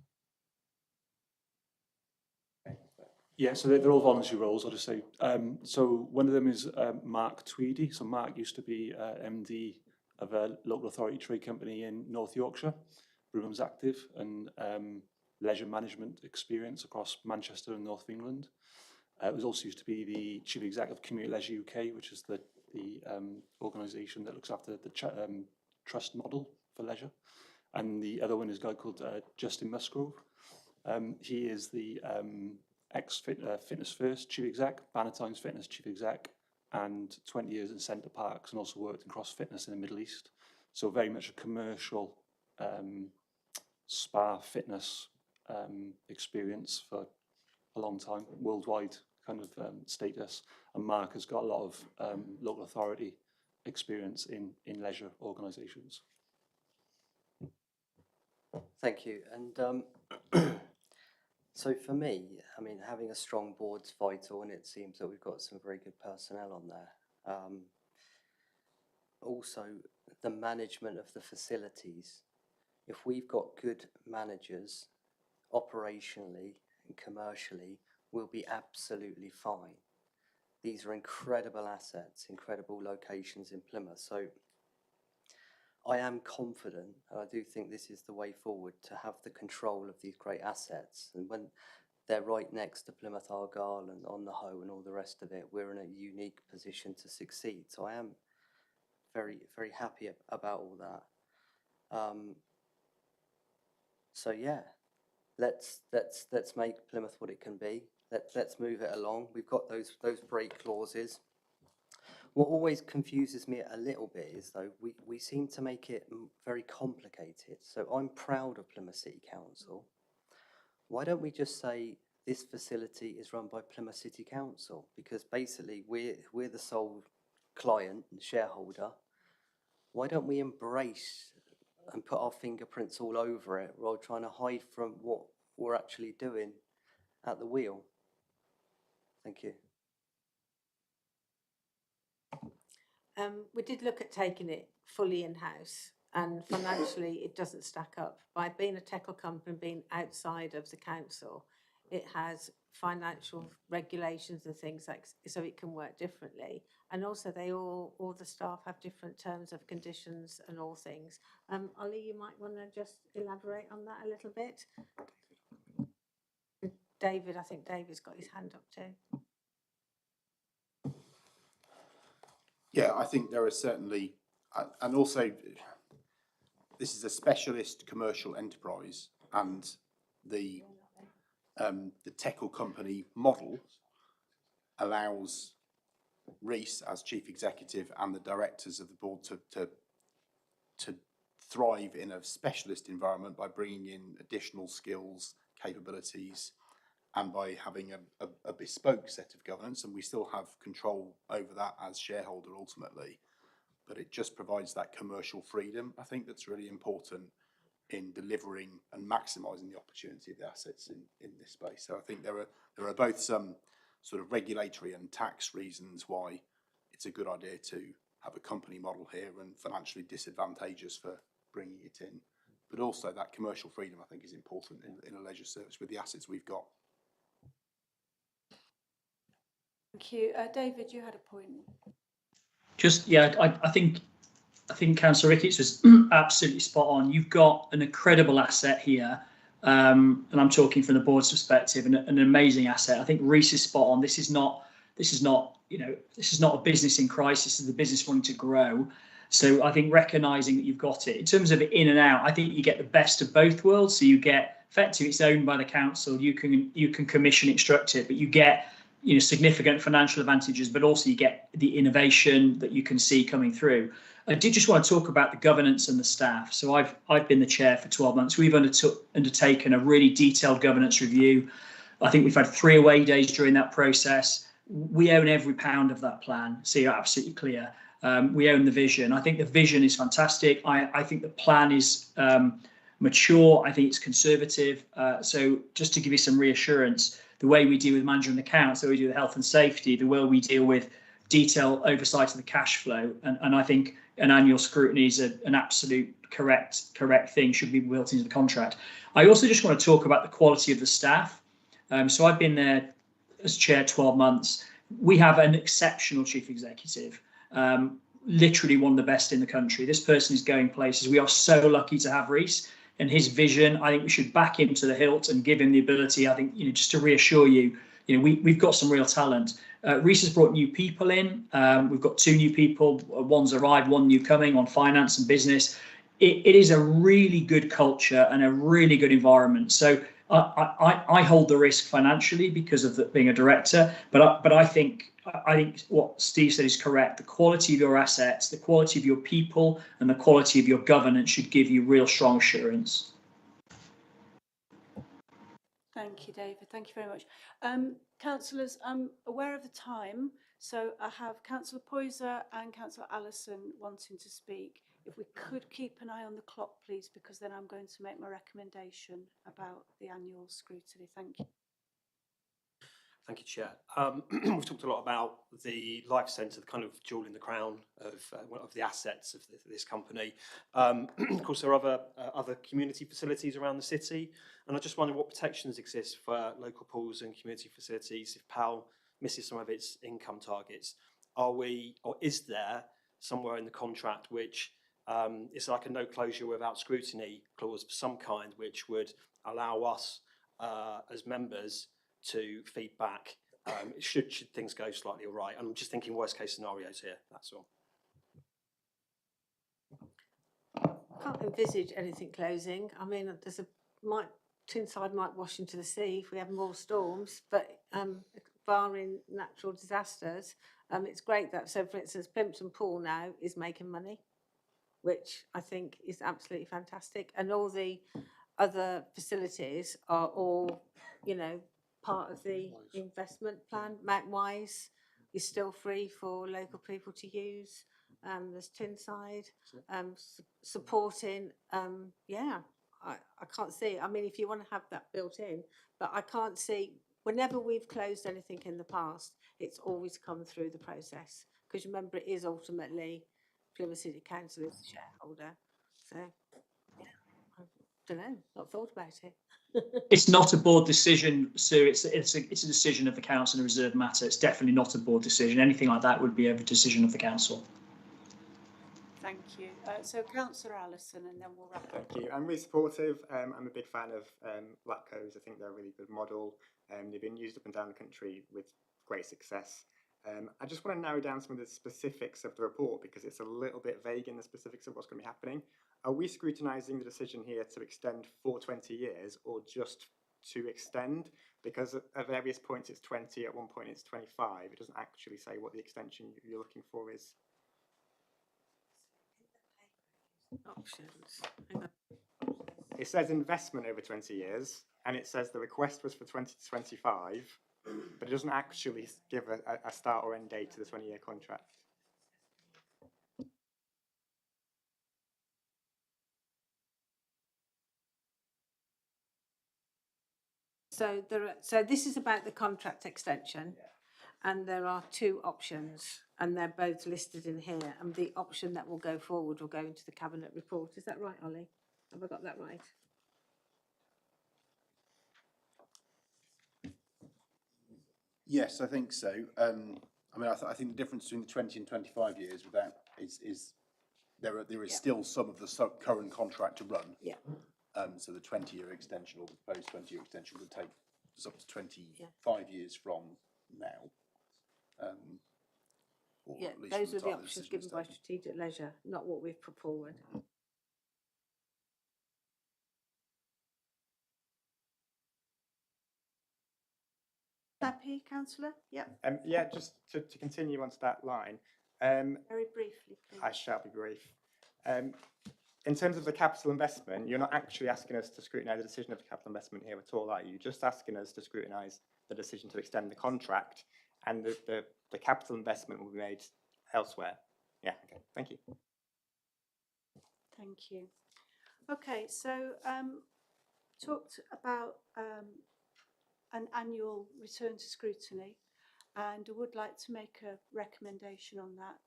Yeah, so they're all voluntary roles, I'll just say. So one of them is Mark Tweedy. So Mark used to be MD of a local authority trade company in North Yorkshire. Brugham's active and leisure management experience across Manchester and North of England. It was also used to be the Chief Executive of Community Leisure UK, which is the organisation that looks after the trust model for leisure. And the other one is a guy called Justin Musgrove. He is the ex-Fitness First Chief Exec, Bannatyne's Fitness Chief Exec, and 20 years in Centre Parks, and also worked in cross fitness in the Middle East. So very much a commercial spa fitness experience for a long time, worldwide kind of status. And Mark has got a lot of local authority experience in leisure organisations. Thank you. And so for me, I mean, having a strong board's vital, and it seems that we've got some very good personnel on there. Also, the management of the facilities. If we've got good managers, operationally and commercially, we'll be absolutely fine. These are incredible assets, incredible locations in Plymouth. So I am confident, and I do think this is the way forward, to have the control of these great assets. And when they're right next to Plymouth Argyle and On the Hoe and all the rest of it, we're in a unique position to succeed. So I am very, very happy about all that. So yeah, let's make Plymouth what it can be. Let's move it along. We've got those break clauses. What always confuses me a little bit is, though, we seem to make it very complicated. So I'm proud of Plymouth City Council. Why don't we just say this facility is run by Plymouth City Council? Because basically we're the sole client and shareholder. Why don't we embrace and put our fingerprints all over it, rather than trying to hide from what we're actually doing at the wheel? Thank you. We did look at taking it fully in-house, and financially it doesn't stack up. By being a tackle company, being outside of the council, it has financial regulations and things like, so it can work differently. And also they all the staff have different terms of conditions and all things. Ollie, you might want to just elaborate on that a little bit. David, I think David's got his hand up too. Yeah, I think there are certainly, and also this is a specialist commercial enterprise, and the Teckle company model allows Rhys as chief executive and the directors of the board to thrive in a specialist environment by bringing in additional skills, capabilities, and by having a bespoke set of governance, and we still have control over that as shareholder ultimately, but it just provides that commercial freedom, I think, that's really important in delivering and maximising the opportunity of the assets in this space. So I think there are both some sort of regulatory and tax reasons why it's a good idea to have a company model here and financially disadvantageous for bringing it in. But also that commercial freedom, I think, is important in a leisure service with the assets we've got. Thank you. David, you had a point. Just, yeah, I think Councillor Ricketts was absolutely spot on. You've got an incredible asset here, and I'm talking from the board's perspective, and an amazing asset. I think Reece is spot on. This is not a business in crisis. This is the business wanting to grow. So I think recognising that you've got it in terms of in and out, I think you get the best of both worlds. So you get effectively it's owned by the council. You can commission, instruct it, but you get significant financial advantages, but also you get the innovation that you can see coming through. I did just want to talk about the governance and the staff. So I've been the chair for 12 months. We've undertaken a really detailed governance review. I think we've had 3 away days during that process. We own every pound of that plan, so you're absolutely clear. We own the vision. I think the vision is fantastic. I think the plan is mature. I think it's conservative. So just to give you some reassurance, the way we deal with management accounts, the way we do with health and safety, the way we deal with detailed oversight of the cash flow, and I think an annual scrutiny is an absolute correct thing, should be built into the contract. I also just want to talk about the quality of the staff. So I've been there as chair 12 months. We have an exceptional chief executive, literally one of the best in the country. This person is going places. We are so lucky to have Reece and his vision. I think we should back him to the hilt and give him the ability. I think, just to reassure you, we've got some real talent. Reece has brought new people in. We've got 2 new people. One's arrived, 1 new coming on finance and business. It is a really good culture and a really good environment. So I hold the risk financially because of being a director, but I think what Steve said is correct. The quality of your assets, the quality of your people, and the quality of your governance should give you real strong assurance. Thank you, David. Thank you very much. Councillors, I'm aware of the time, so I have Councillor Poyser and Councillor Allison wanting to speak. If we could keep an eye on the clock, please, because then I'm going to make my recommendation about the annual scrutiny. Thank you. Thank you, Chair. We've talked a lot about the Life Centre, the kind of jewel in the crown of the assets of this company. Of course, there are other community facilities around the city, and I just wonder what protections exist for local pools and community facilities if PAL misses some of its income targets. Is there somewhere in the contract which is like a no closure without scrutiny clause of some kind, which would allow us as members to feedback should things go slightly awry? I'm just thinking worst case scenarios here, that's all. I can't envisage anything closing. I mean, Tyneside might wash into the sea if we have more storms, but barring natural disasters, it's great that, so for instance, Plimpton Pool now is making money, which I think is absolutely fantastic. And all the other facilities are all, part of the investment plan. Mount Wise is still free for local people to use. There's Tyneside supporting. I can't see. I mean, if you want to have that built in, but I can't see. Whenever we've closed anything in the past, it's always come through the process. Because remember, it is ultimately Plymouth City Council is the shareholder. So, yeah, I don't know. Not thought about it. It's not a board decision, Sue. It's a decision of the council in a reserved matter. It's definitely not a board decision. Anything like that would be a decision of the council. Thank you. So Councillor Allison, and then we'll wrap up. Thank you. I'm really supportive. I'm a big fan of LATCOs. I think they're a really good model. They've been used up and down the country with great success. I just want to narrow down some of the specifics of the report because it's a little bit vague in the specifics of what's going to be happening. Are we scrutinising the decision here to extend for 20 years or just to extend? Because at various points it's 20, at one point it's 25. It doesn't actually say what the extension you're looking for is. Options. It says investment over 20 years, and it says the request was for 2025, but it doesn't actually give a start or end date to the 20-year contract. So so this is about the contract extension, and there are two options, and they're both listed in here. And the option that will go forward will go into the cabinet report. Is that right, Ollie? Have I got that right? Yes, I think so. I mean, I think the difference between the 20 and 25 years with that is there is still some of the current contract to run. Yeah. So the 20-year extension or the proposed 20-year extension would take us up to 25 years from now. Or Yeah, at least those from are the time options decision given is by taken. Strategic Leisure, not what we've put forward. Happy, councillor? Yep. Yeah, just to continue onto that line. Very briefly, please. I shall be brief. In terms of the capital investment, you're not actually asking us to scrutinise the decision of the capital investment here at all, are you? You're just asking us to scrutinise the decision to extend the contract, and the capital investment will be made elsewhere. Yeah, okay, thank you. Thank you. Okay, so talked about an annual return to scrutiny, and I would like to make a recommendation on that,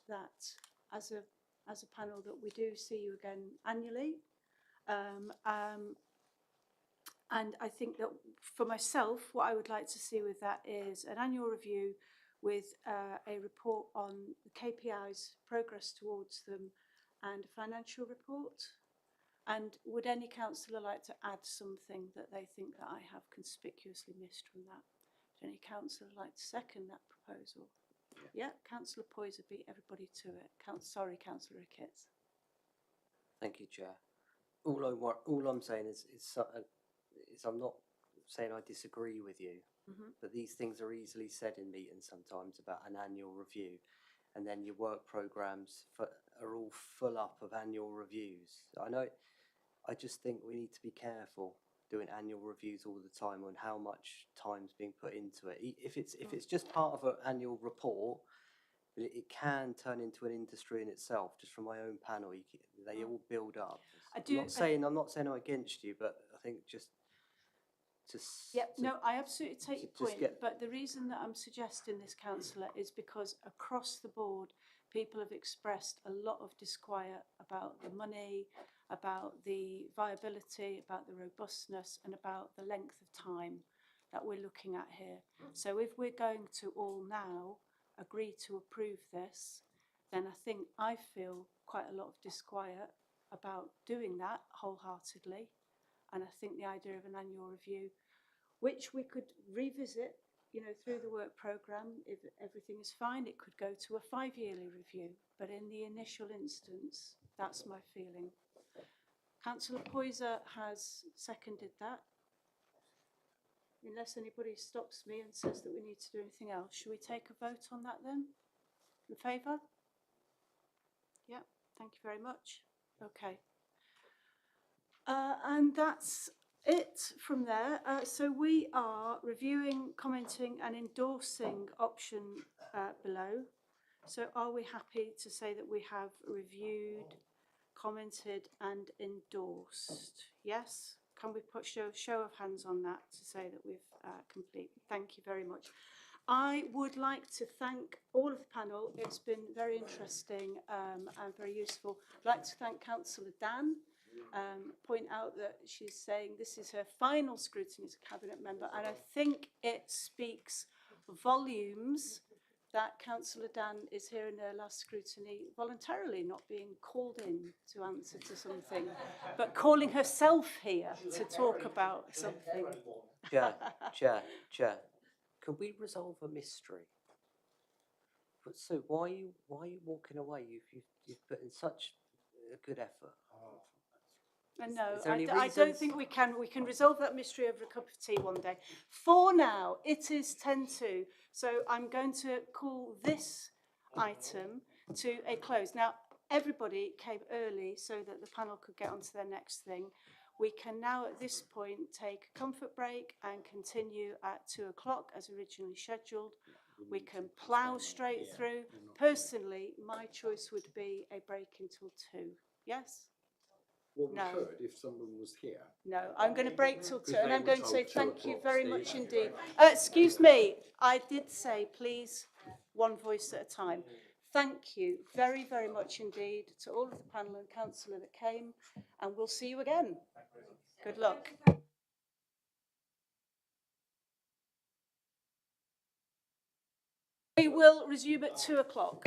that as a panel that we do see you again annually. And I think that for myself, what I would like to see with that is an annual review with a report on the KPIs, progress towards them, and a financial report. And would any councillor like to add something that they think that I have conspicuously missed from that? Would any councillor like to second that proposal? Yeah, Councillor Poyser beat everybody to it. Sorry, Councillor Ricketts. Thank you, Chair. All I'm saying is I'm not saying I disagree with you, but these things are easily said in meetings sometimes about an annual review, and then your work programmes are all full up of annual reviews. I know. I just think we need to be careful doing annual reviews all the time on how much time's being put into it. If it's just part of an annual report, it can turn into an industry in itself. Just from my own panel, they all build up. I'm not saying I'm not against you, but I think just I absolutely take your point. But the reason that I'm suggesting this, councillor, is because across the board, people have expressed a lot of disquiet about the money, about the viability, about the robustness, and about the length of time that we're looking at here. So if we're going to all now agree to approve this, then I feel quite a lot of disquiet about doing that wholeheartedly. And I think the idea of an annual review, which we could revisit, through the work programme, if everything is fine, it could go to a 5-yearly review. But in the initial instance, that's my feeling. Councillor Poyser has seconded that. Unless anybody stops me and says that we need to do anything else, should we take a vote on that then? In favour? Yeah, thank you very much. Okay. And that's it from there. So we are reviewing, commenting and endorsing option below. So are we happy to say that we have reviewed, commented and endorsed? Yes? Can we put show of hands on that to say that we've completed? Thank you very much. I would like to thank all of the panel. It's been very interesting and very useful. I'd like to thank Councillor Dan. Point out that she's saying this is her final scrutiny as a cabinet member, and I think it speaks volumes that Councillor Dan is here in her last scrutiny voluntarily, not being called in to answer to something, but calling herself here to talk about something. Chair, can we resolve a mystery? But Sue, why are you walking away? You've put in such a good effort. No, I don't think we can. We can resolve that mystery over a cup of tea one day. For now, it is 10:02, so I'm going to call this item to a close. Now, everybody came early so that the panel could get on to their next thing. We can now at this point take a comfort break and continue at 2 o'clock as originally scheduled. We can plough straight through. Personally, my choice would be a break until 2. Yes? Well, we No. could if someone was here. No, I'm going to break till 2 Because and they I'm were going to say told 2 thank you o'clock, very Steve. much indeed. Excuse me, I did say please one voice at a time. Thank you very, very much indeed to all of the panel and councillor that came, and we'll see you again. Good luck. We will resume at 2 o'clock.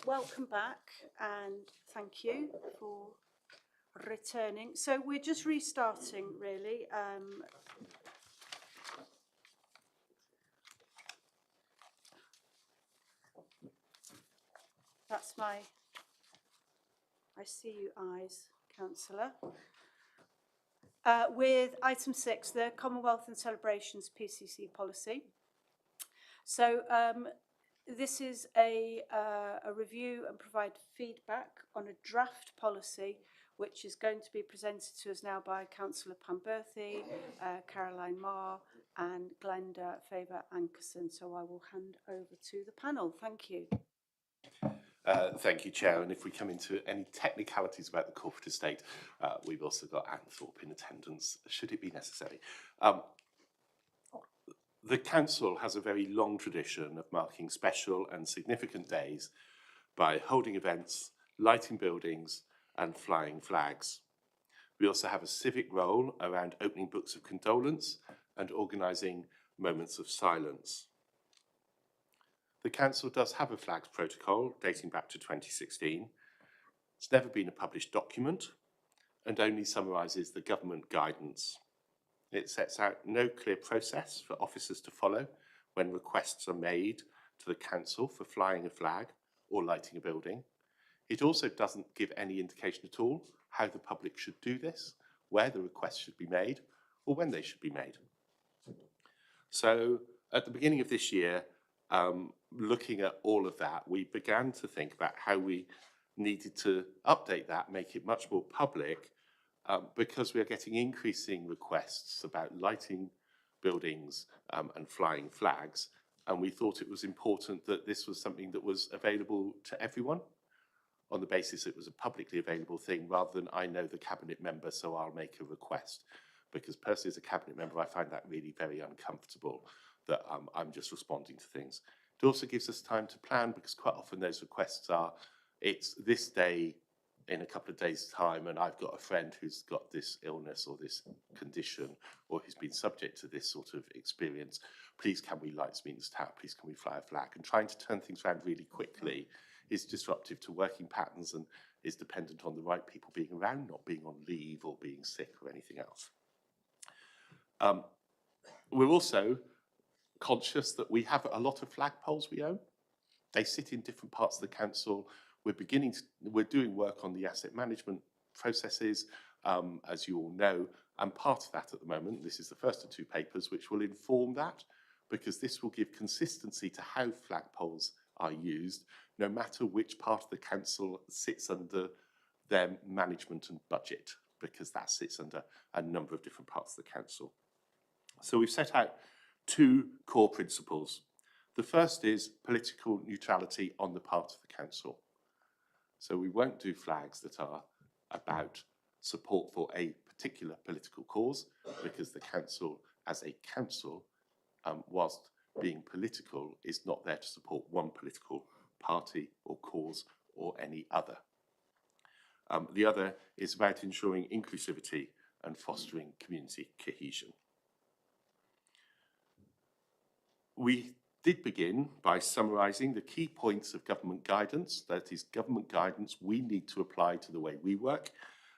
welcome back and thank you for returning. So we're just restarting, really. That's I see you eyes, Councillor. With item 6, the Commonwealth and Celebrations PCC policy. So this is a review and provide feedback on a draft policy which is going to be presented to us now by Councillor Pamberthy, Caroline Marr and Glenda Faber-Ankerson. So I will hand over to the panel. Thank you. Thank you, Chair. And if we come into any technicalities about the corporate estate, we've also got Anne Thorpe in attendance, should it be necessary. The Council has a very long tradition of marking special and significant days by holding events, lighting buildings and flying flags. We also have a civic role around opening books of condolence and organising moments of silence. The Council does have a flags protocol dating back to 2016. It's never been a published document and only summarises the government guidance. It sets out no clear process for officers to follow when requests are made to the Council for flying a flag or lighting a building. It also doesn't give any indication at all how the public should do this, where the requests should be made, or when they should be made. So at the beginning of this year, looking at all of that, we began to think about how we needed to update that, make it much more public, because we are getting increasing requests about lighting buildings and flying flags. And we thought it was important that this was something that was available to everyone on the basis it was a publicly available thing, rather than I know the cabinet member, so I'll make a request. Because personally, as a cabinet member, I find that really very uncomfortable, that I'm just responding to things. It also gives us time to plan, because quite often those requests are, it's this day in a couple of days' time, and I've got a friend who's got this illness or this condition, or who's been subject to this sort of experience. Please, can we light Smeaton's Tower? Please, can we fly a flag? And trying to turn things around really quickly is disruptive to working patterns and is dependent on the right people being around, not being on leave or being sick or anything else. We're also conscious that we have a lot of flagpoles we own. They sit in different parts of the council. We're doing work on the asset management processes, as you all know, and part of that at the moment, this is the first of 2 papers which will inform that, because this will give consistency to how flagpoles are used, no matter which part of the council sits under their management and budget, because that sits under a number of different parts of the council. So we've set out 2 core principles. The first is political neutrality on the part of the council. So we won't do flags that are about support for a particular political cause, because the council, as a council, whilst being political, is not there to support one political party or cause or any other. The other is about ensuring inclusivity and fostering community cohesion. We did begin by summarising the key points of government guidance, that is government guidance we need to apply to the way we work,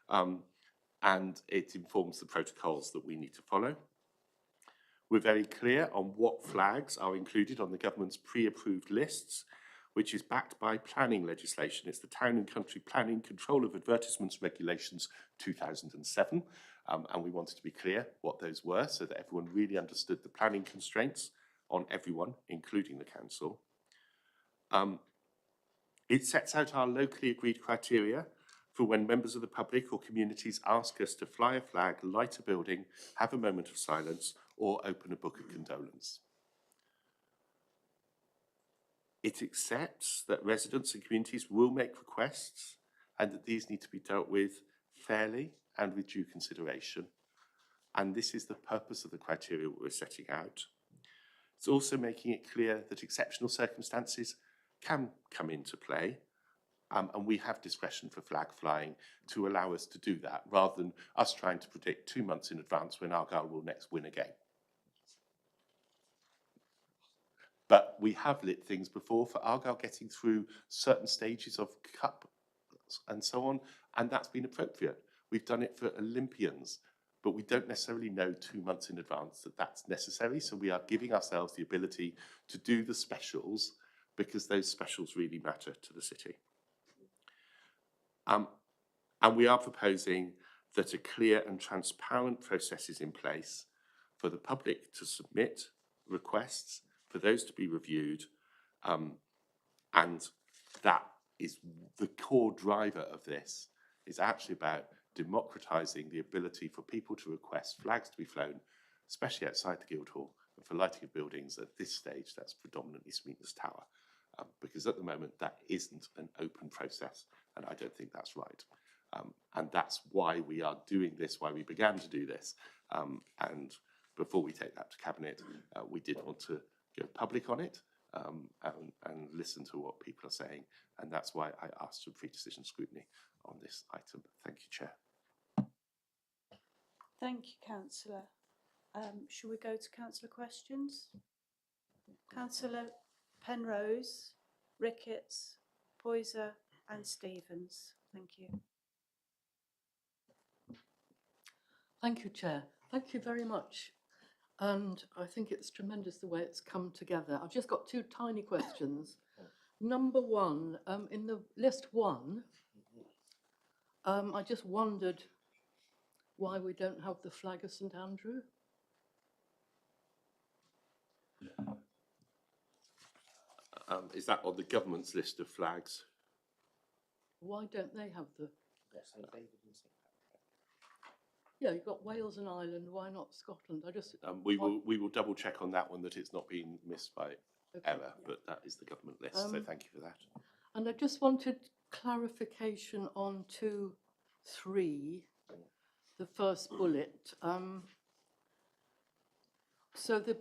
and it informs the protocols that we need to follow. We're very clear on what flags are included on the government's pre-approved lists, which is backed by planning legislation. It's the Town and Country Planning Control of Advertisements Regulations 2007, and we wanted to be clear what those were so that everyone really understood the planning constraints on everyone, including the council. It sets out our locally agreed criteria for when members of the public or communities ask us to fly a flag, light a building, have a moment of silence, or open a book of condolence. It accepts that residents and communities will make requests and that these need to be dealt with fairly and with due consideration. And this is the purpose of the criteria we're setting out. It's also making it clear that exceptional circumstances can come into play, and we have discretion for flag flying to allow us to do that, rather than us trying to predict 2 months in advance when Argyle will next win a game. But we have lit things before for Argyle getting through certain stages of cup and so on, and that's been appropriate. We've done it for Olympians, but we don't necessarily know 2 months in advance that that's necessary. So we are giving ourselves the ability to do the specials because those specials really matter to the city. And we are proposing that a clear and transparent process is in place for the public to submit requests, for those to be reviewed, and that is the core driver of this, is actually about democratising the ability for people to request flags to be flown, especially outside the Guildhall, and for lighting of buildings. At this stage, that's predominantly Smeaton's Tower, because at the moment that isn't an open process, and I don't think that's right. And that's why we are doing this, why we began to do this. And before we take that to Cabinet, we did want to go public on it, and listen to what people are saying. And that's why I asked for pre-decision scrutiny on this item. Thank you, Chair. Thank you, Councillor. Shall we go to councillor questions? Councillor Penrose, Ricketts, Poyser and Stevens. Thank you. Thank you, Chair. Thank you very much. And I think it's tremendous the way it's come together. I've just got two tiny questions. Number one, in the list one, I just wondered why we don't have the flag of St Andrew. Is that on the government's list of flags? Why don't they have the... Yeah, you've got Wales and Ireland, why not Scotland? I just... We will double check on that one that it's not been missed by error, but that is the government list, so thank you for that. And I just wanted clarification on 2.3, the first bullet. So the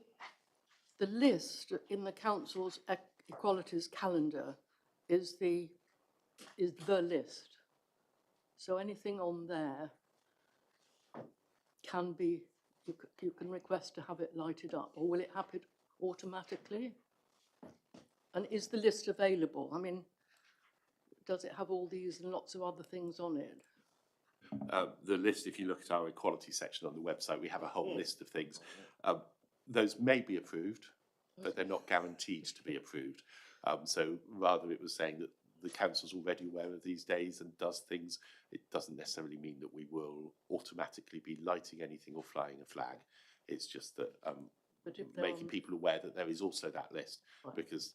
list in the council's equalities calendar is the list. So anything on there can be, you can request to have it lighted up, or will it happen automatically? And is the list available? I mean, does it have all these and lots of other things on it? The list, if you look at our equality section on the website, we have a whole list of things. Those may be approved, but they're not guaranteed to be approved. So rather it was saying that the council's already aware of these days and does things. It doesn't necessarily mean that we will automatically be lighting anything or flying a flag. It's just that making people aware that there is also that list, because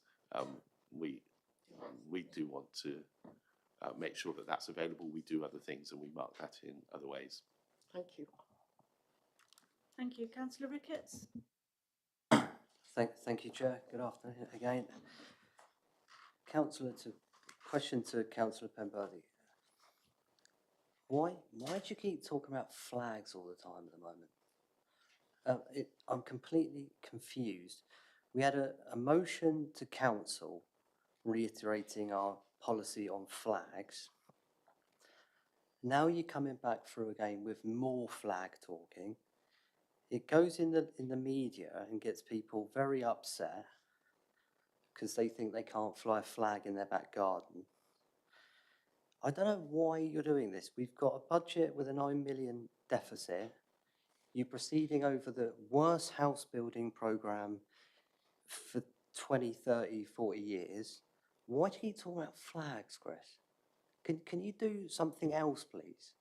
we do want to make sure that that's available. We do other things and we mark that in other ways. Thank you. Thank you. Councillor Ricketts. Thank you, Chair. Good afternoon again. Question to Councillor Penberthy. Why do you keep talking about flags all the time at the moment? I'm completely confused. We had a motion to council reiterating our policy on flags. Now you're coming back through again with more flag talking. It goes in the media and gets people very upset because they think they can't fly a flag in their back garden. I don't know why you're doing this. We've got a budget with a 9 million deficit. You're proceeding over the worst house building programme for 20, 30, 40 years. Why do you keep talking about flags, Chris? Can you do something else, please?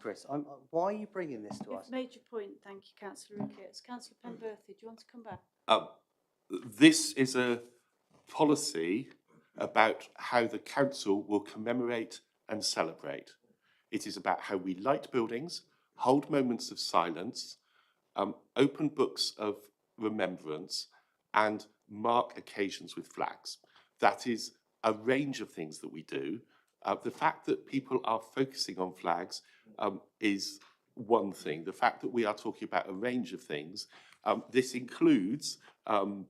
Chris, why are you bringing this to us? You've made your point. Thank you, Councillor Ricketts. Councillor Penberthy, do you want to come back? This is a policy about how the council will commemorate and celebrate. It is about how we light buildings, hold moments of silence, open books of remembrance, and mark occasions with flags. That is a range of things that we do. The fact that people are focusing on flags is one thing. The fact that we are talking about a range of things, this includes on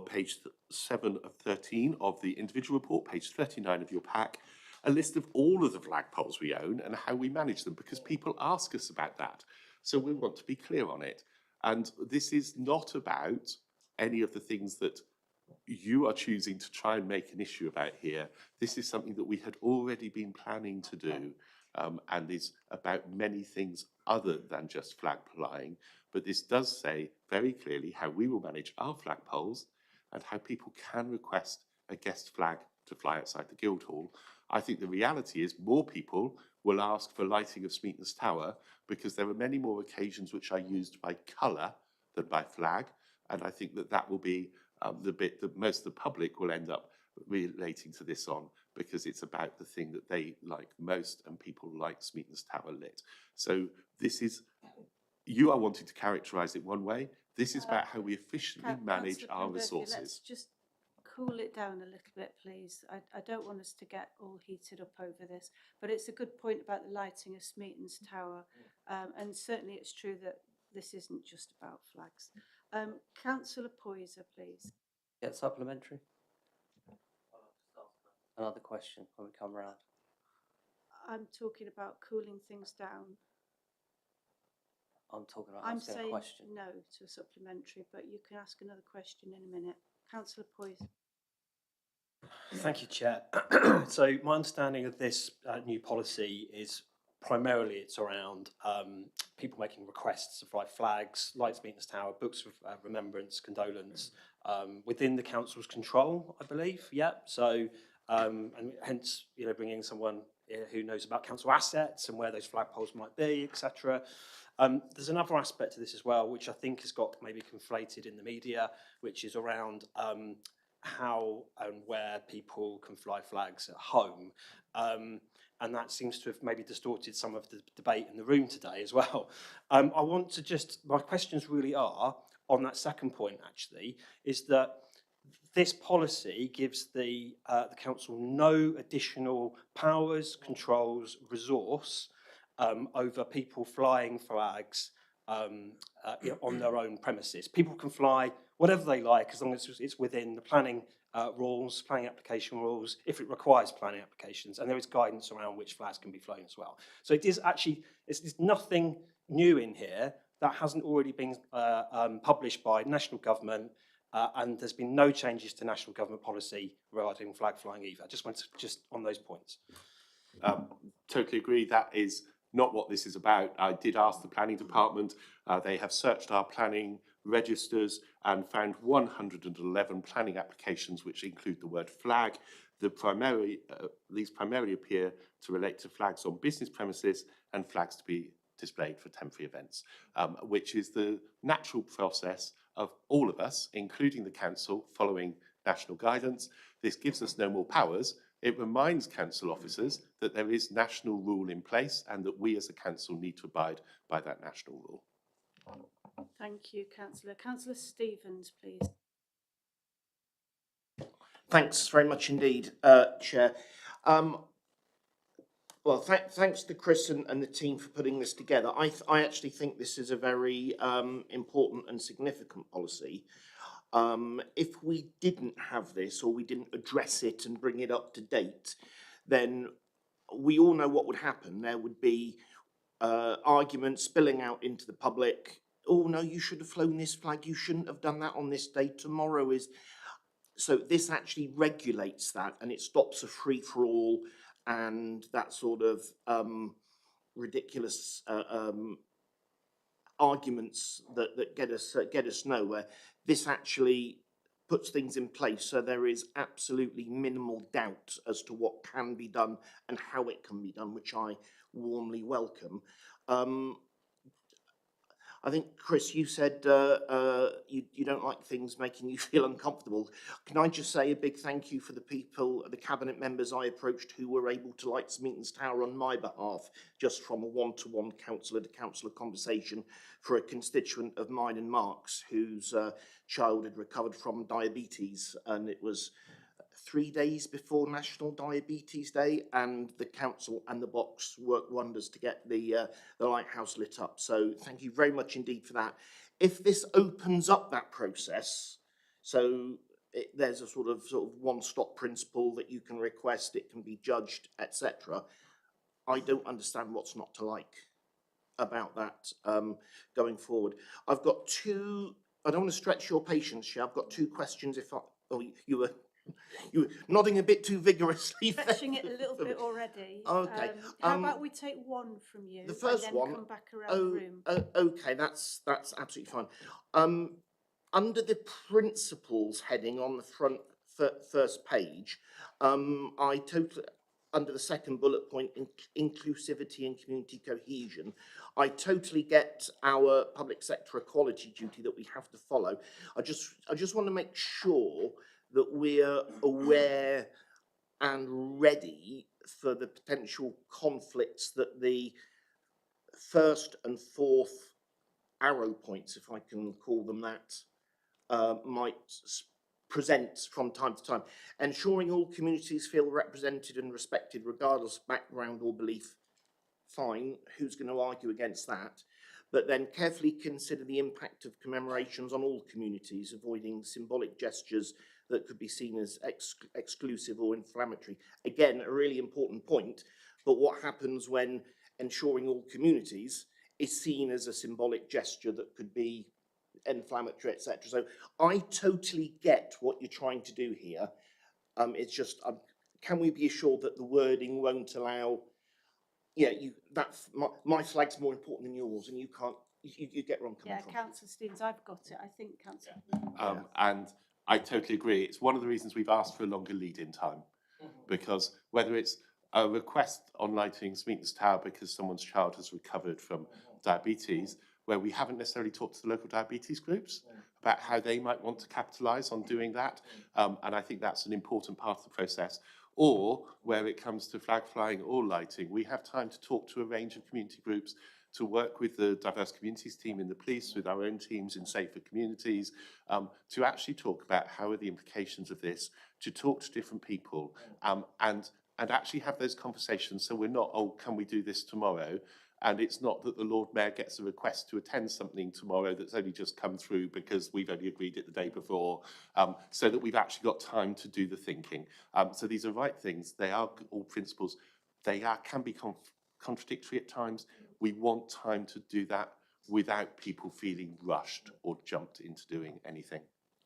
page 7 of 13 of the individual report, page 39 of your pack, a list of all of the flagpoles we own and how we manage them, because people ask us about that. So we want to be clear on it. And this is not about any of the things that you are choosing to try and make an issue about here. This is something that we had already been planning to do, and is about many things other than just flag flying. But this does say very clearly how we will manage our flagpoles and how people can request a guest flag to fly outside the Guildhall. I think the reality is more people will ask for lighting of Smeaton's Tower because there are many more occasions which are used by colour than by flag, and I think that that will be the bit that most of the public will end up relating to this on, because it's about the thing that they like most, and people like Smeaton's Tower lit. So this is, you are wanting to characterise it one way. This is about how we efficiently manage Councillor our Penberthy, resources. let's just cool it down a little bit, please. I don't want us to get all heated up over this, but it's a good point about the lighting of Smeaton's Tower, and certainly it's true that this isn't just about flags. Councillor Poyser, please. Yeah, supplementary. Another question when we come round. I'm talking about cooling things down. I'm talking about I'm asking a saying question. no to a supplementary, but you can ask another question in a minute. Councillor Poyser. Thank you, Chair. So my understanding of this new policy is primarily it's around people making requests to fly flags, lights, Smeaton's Tower, books of remembrance, condolence, within the council's control, I believe. Yeah. So and hence, bringing someone who knows about council assets and where those flagpoles might be, etc. There's another aspect to this as well, which I think has got maybe conflated in the media, which is around how and where people can fly flags at home. And that seems to have maybe distorted some of the debate in the room today as well. I want to my questions really are, on that second point actually, is that this policy gives the council no additional powers, controls, resource over people flying flags on their own premises. People can fly whatever they like as long as it's within the planning rules, planning application rules, if it requires planning applications, and there is guidance around which flags can be flown as well. So it is actually, there's nothing new in here that hasn't already been published by national government, and there's been no changes to national government policy regarding flag flying either. I just want to, on those points. Totally agree. That is not what this is about. I did ask the planning department. They have searched our planning registers and found 111 planning applications which include the word flag. These primarily appear to relate to flags on business premises and flags to be displayed for temporary events, which is the natural process of all of us, including the council, following national guidance. This gives us no more powers. It reminds council officers that there is national rule in place and that we as a council need to abide by that national rule. Thank you, Councillor. Councillor Stevens, please. Thanks very much indeed, Chair. Well, thanks to Chris and the team for putting this together. I actually think this is a very important and significant policy. If we didn't have this, or we didn't address it and bring it up to date, then we all know what would happen. There would be arguments spilling out into the public. Oh no, you should have flown this flag. You shouldn't have done that on this day. Tomorrow is... So this actually regulates that, and it stops a free-for-all and that sort of ridiculous arguments that get us nowhere. This actually puts things in place so there is absolutely minimal doubt as to what can be done and how it can be done, which I warmly welcome. I think, Chris, you said you don't like things making you feel uncomfortable. Can I just say a big thank you for the people, the cabinet members I approached who were able to light Smeaton's Tower on my behalf, just from a one-to-one councillor-to-councillor conversation, for a constituent of mine and Mark's whose child had recovered from diabetes, and it was 3 days before National Diabetes Day, and the council and the box worked wonders to get the lighthouse lit up. So thank you very much indeed for that. If this opens up that process, so there's a sort of one-stop principle that you can request, it can be judged, etc. I don't understand what's not to like about that going forward. I've got two I don't want to stretch your patience, Chair. I've got two questions. You were nodding a bit too vigorously. Stretching it a little bit already. Okay. How about we take one from you The first and then one. come back around the room? Okay, that's absolutely fine. Under the principles heading on the front first page, I totally, under the second bullet point, inclusivity and community cohesion, I totally get our public sector equality duty that we have to follow. I just want to make sure that we're aware and ready for the potential conflicts that the first and fourth arrow points, if I can call them that, might present from time to time. Ensuring all communities feel represented and respected regardless of background or belief, fine, who's going to argue against that? But then carefully consider the impact of commemorations on all communities, avoiding symbolic gestures that could be seen as exclusive or inflammatory. Again, a really important point, but what happens when ensuring all communities is seen as a symbolic gesture that could be inflammatory, etc. So I totally get what you're trying to do here. It's just, can we be assured that the wording won't allow, yeah, my flag's more important than yours, and you can't, you get where I'm coming from. Yeah, Councillor Stevens, I've got it. I think Councillor. And I totally agree. It's one of the reasons we've asked for a longer lead-in time, because whether it's a request on lighting Smeaton's Tower because someone's child has recovered from diabetes, where we haven't necessarily talked to the local diabetes groups about how they might want to capitalise on doing that, and I think that's an important part of the process. Or where it comes to flag flying or lighting, we have time to talk to a range of community groups, to work with the diverse communities team in the police, with our own teams in safer communities, to actually talk about how are the implications of this, to talk to different people, and actually have those conversations, so we're not, oh, can we do this tomorrow? And it's not that the Lord Mayor gets a request to attend something tomorrow that's only just come through because we've only agreed it the day before, so that we've actually got time to do the thinking. So these are right things. They are all principles. They can be contradictory at times. We want time to do that without people feeling rushed or jumped into doing anything.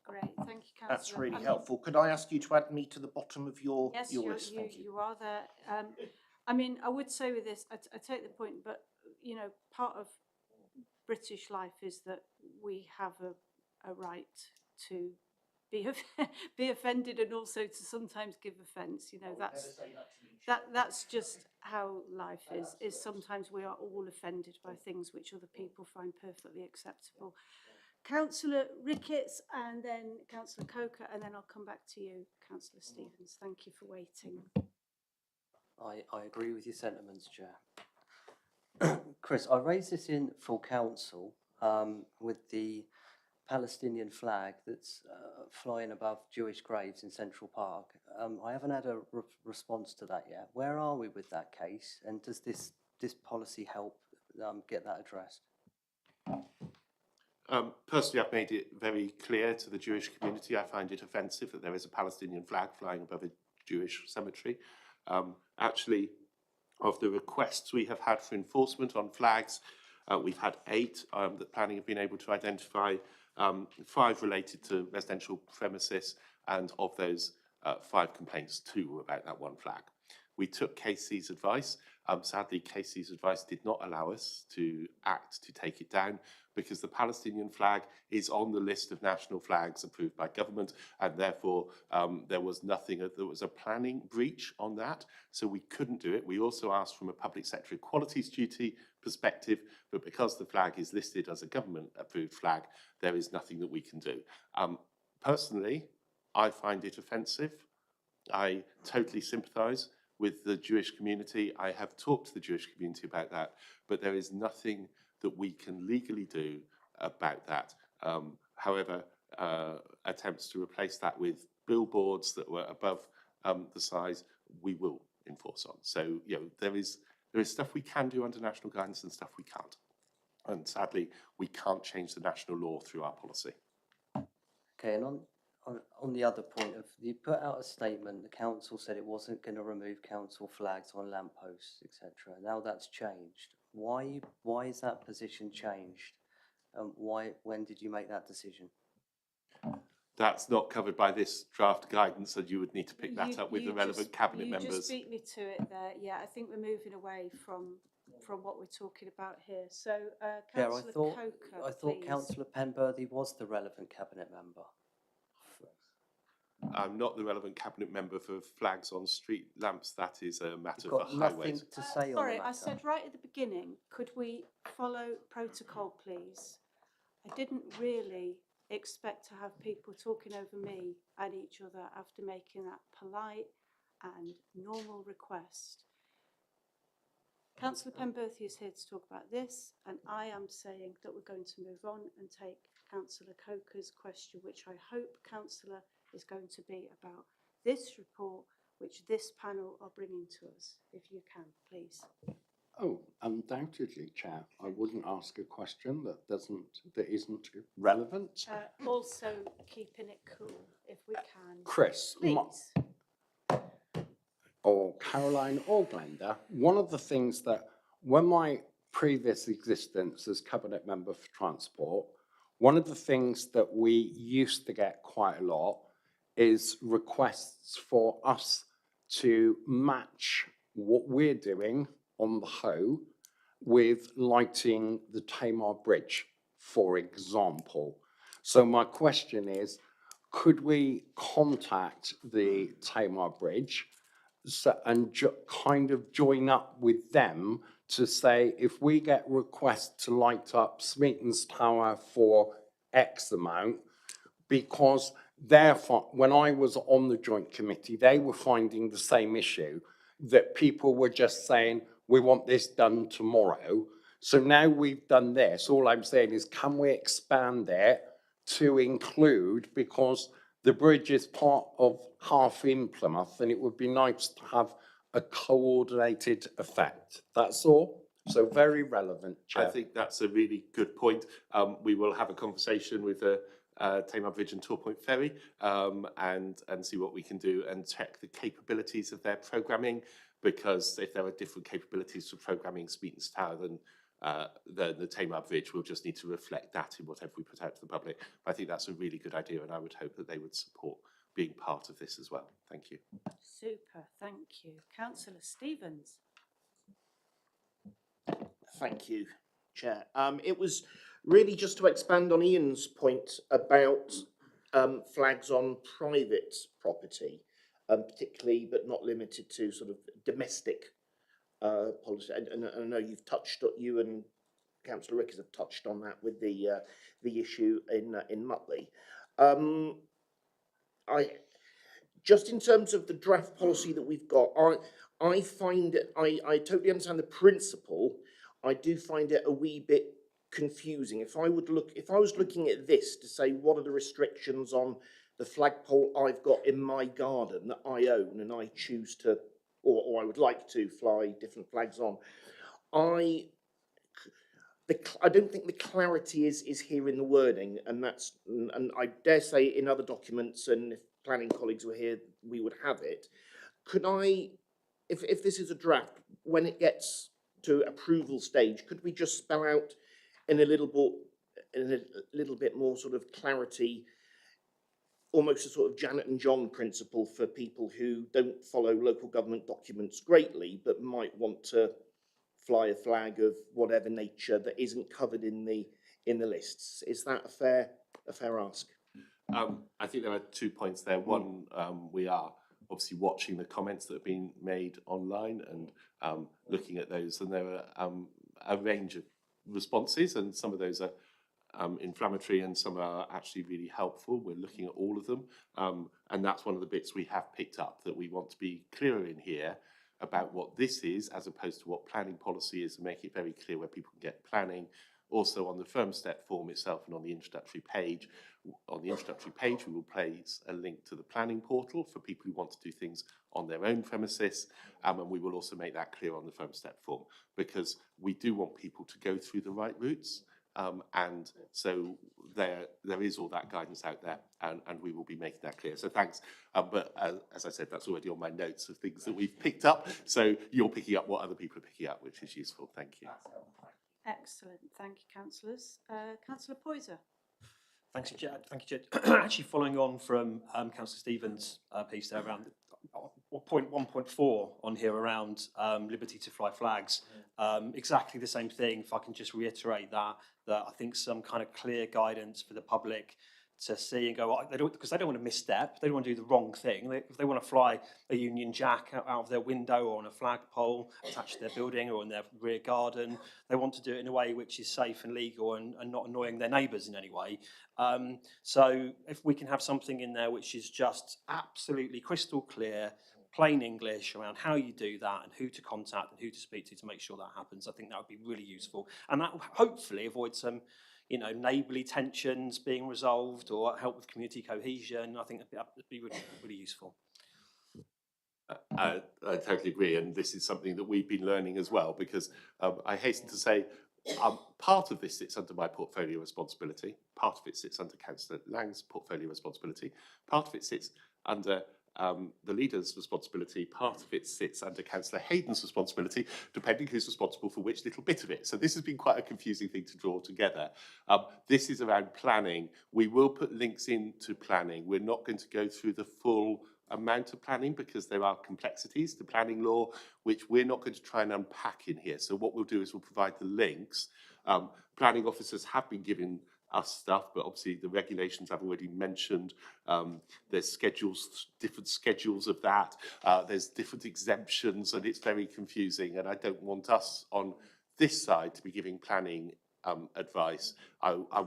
Great, thank you, Councillor. That's really helpful. Could I ask you to add me to the bottom of your list? Thank you. You are there. I mean, I would say with this, I take the point, but, you know, part of British life is that we have a right to be offended and also to sometimes give offence. You know, that's just how life is sometimes we are all offended by things which other people find perfectly acceptable. Councillor Ricketts and then Councillor Coker, and then I'll come back to you, Councillor Stevens. Thank you for waiting. I agree with your sentiments, Chair. Chris, I raised this in full council with the Palestinian flag that's flying above Jewish graves in Central Park. I haven't had a response to that yet. Where are we with that case, and does this policy help get that addressed? Personally, I've made it very clear to the Jewish community. I find it offensive that there is a Palestinian flag flying above a Jewish cemetery. Actually, of the requests we have had for enforcement on flags, we've had 8 that planning have been able to identify, 5 related to residential premises, and of those 5 complaints, 2 were about that one flag. We took KC's advice. Sadly, KC's advice did not allow us to act to take it down, because the Palestinian flag is on the list of national flags approved by government, and therefore there was a planning breach on that, so we couldn't do it. We also asked from a public sector equalities duty perspective, but because the flag is listed as a government approved flag, there is nothing that we can do. Personally, I find it offensive. I totally sympathise with the Jewish community. I have talked to the Jewish community about that, but there is nothing that we can legally do about that. However, attempts to replace that with billboards that were above the size, we will enforce on. So, you know, there is stuff we can do under national guidance and stuff we can't. And sadly, we can't change the national law through our policy. Okay, and on the other point of, you put out a statement, the council said it wasn't going to remove council flags on lampposts, etc. Now that's changed. Why is that position changed? When did you make that decision? That's not covered by this draft guidance, and you would need to pick that up with the relevant cabinet You members. just beat me to it there. Yeah, I think we're moving away from what we're talking about here. So, Chair, Councillor Coker, I thought please. Councillor Penberthy was the relevant cabinet member. I'm not the relevant cabinet member for flags on street lamps. That is a matter You've for got nothing highways. to say on the Sorry, matter. I said right at the beginning, could we follow protocol, please? I didn't really expect to have people talking over me and each other after making that polite and normal request. Councillor Penberthy is here to talk about this, and I am saying that we're going to move on and take Councillor Coker's question, which I hope, Councillor, is going to be about this report, which this panel are bringing to us. If you can, please. Oh, undoubtedly, Chair. I wouldn't ask a question that isn't relevant. Also keeping it cool, if we can. Chris, please. Or Caroline or Glenda, one of the things that, when my previous existence as cabinet member for transport, one of the things that we used to get quite a lot is requests for us to match what we're doing on the Hoe with lighting the Tamar Bridge, for example. So my question is, could we contact the Tamar Bridge and kind of join up with them to say, if we get requests to light up Smeaton's Tower for X amount, because when I was on the joint committee, they were finding the same issue, that people were just saying, we want this done tomorrow. So now we've done this, all I'm saying is, can we expand it to include, because the bridge is part of half in Plymouth, and it would be nice to have a coordinated effect. That's all. So very relevant, Chair. I think that's a really good point. We will have a conversation with the Tamar Bridge and Torpoint Ferry and see what we can do and check the capabilities of their programming, because if there are different capabilities for programming Smeaton's Tower than the Tamar Bridge, we'll just need to reflect that in whatever we put out to the public. I think that's a really good idea, and I would hope that they would support being part of this as well. Thank you. Super, thank you. Councillor Stevens. Thank you, Chair. It was really just to expand on Ian's point about flags on private property, particularly but not limited to sort of domestic policy. And I know you and Councillor Rickers have touched on that with the issue in Mutley. Just in terms of the draft policy that we've got, I find it, I totally understand the principle. I do find it a wee bit confusing. If I was looking at this to say, what are the restrictions on the flagpole I've got in my garden that I own and I choose to, or I would like to fly different flags on, I don't think the clarity is here in the wording, and I dare say in other documents, and if planning colleagues were here, we would have it. Could I, if this is a draft, when it gets to approval stage, could we just spell out in a little bit more sort of clarity, almost a sort of Janet and John principle for people who don't follow local government documents greatly, but might want to fly a flag of whatever nature that isn't covered in the lists? Is that a fair ask? I think there are 2 points there. One, we are obviously watching the comments that have been made online and looking at those, and there are a range of responses, and some of those are inflammatory and some are actually really helpful. We're looking at all of them, and that's one of the bits we have picked up, that we want to be clearer in here about what this is as opposed to what planning policy is, and make it very clear where people can get planning. Also on the firm step form itself and on the introductory page. On the introductory page, we will place a link to the planning portal for people who want to do things on their own premises, and we will also make that clear on the firm step form, because we do want people to go through the right routes, and so there is all that guidance out there, and we will be making that clear. So thanks, but as I said, that's already on my notes of things that we've picked up, so you're picking up what other people are picking up, which is useful. Thank you. Excellent. Thank you, councillors. Councillor Poyser. Thanks, Jed. Thank you, Jed. Actually, following on from Councillor Stevens' piece there around point 1.4 on here around liberty to fly flags. Exactly the same thing. If I can just reiterate that I think some kind of clear guidance for the public to see and go, because they don't want to misstep, they don't want to do the wrong thing. If they want to fly a Union Jack out of their window or on a flagpole attached to their building or in their rear garden, they want to do it in a way which is safe and legal and not annoying their neighbours in any way. So if we can have something in there which is just absolutely crystal clear, plain English around how you do that and who to contact and who to speak to make sure that happens, I think that would be really useful. And that will hopefully avoid some neighbourly tensions being resolved or help with community cohesion. I think that'd be really, really useful. I totally agree, and this is something that we've been learning as well, because I hasten to say part of this sits under my portfolio responsibility, part of it sits under Councillor Lang's portfolio responsibility, part of it sits under the leader's responsibility, part of it sits under Councillor Hayden's responsibility, depending who's responsible for which little bit of it. So this has been quite a confusing thing to draw together. This is around planning. We will put links into planning. We're not going to go through the full amount of planning because there are complexities to planning law, which we're not going to try and unpack in here. So what we'll do is we'll provide the links. Planning officers have been given us stuff, but obviously the regulations I've already mentioned. There's schedules, different schedules of that. There's different exemptions, and it's very confusing. And I don't want us on this side to be giving planning advice.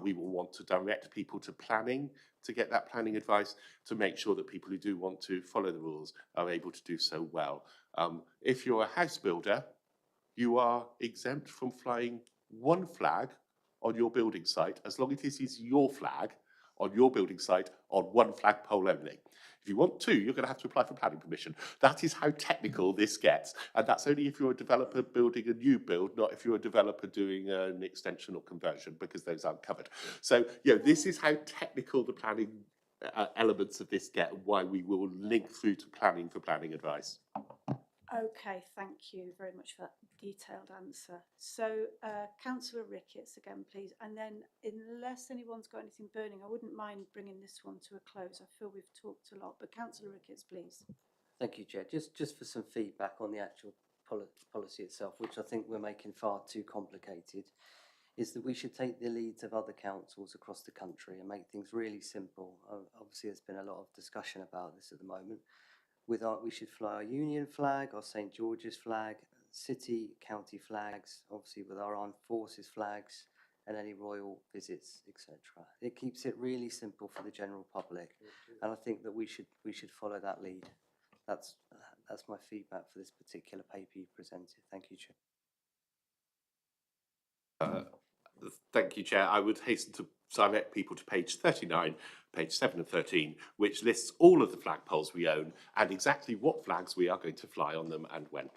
We will want to direct people to planning to get that planning advice to make sure that people who do want to follow the rules are able to do so well. If you're a house builder, you are exempt from flying one flag on your building site, as long as it is your flag on your building site on one flagpole only. If you want two, you're going to have to apply for planning permission. That is how technical this gets. And that's only if you're a developer building a new build, not if you're a developer doing an extension or conversion, because those aren't covered. So, this is how technical the planning elements of this get, and why we will link through to planning for planning advice. Okay, thank you very much for that detailed answer. So, Councillor Ricketts again, please. And then, unless anyone's got anything burning, I wouldn't mind bringing this one to a close. I feel we've talked a lot, but Councillor Ricketts, please. Thank you, Chair. Just for some feedback on the actual policy itself, which I think we're making far too complicated, is that we should take the leads of other councils across the country and make things really simple. Obviously, there's been a lot of discussion about this at the moment. We should fly our Union flag, our St George's flag, city, county flags, obviously with our armed forces flags and any royal visits, etc. It keeps it really simple for the general public, and I think that we should follow that lead. That's my feedback for this particular paper you presented. Thank you, Chair. Thank you, Chair. I would hasten to direct people to page 39, page 7 and 13, which lists all of the flagpoles we own and exactly what flags we are going to fly on them and when.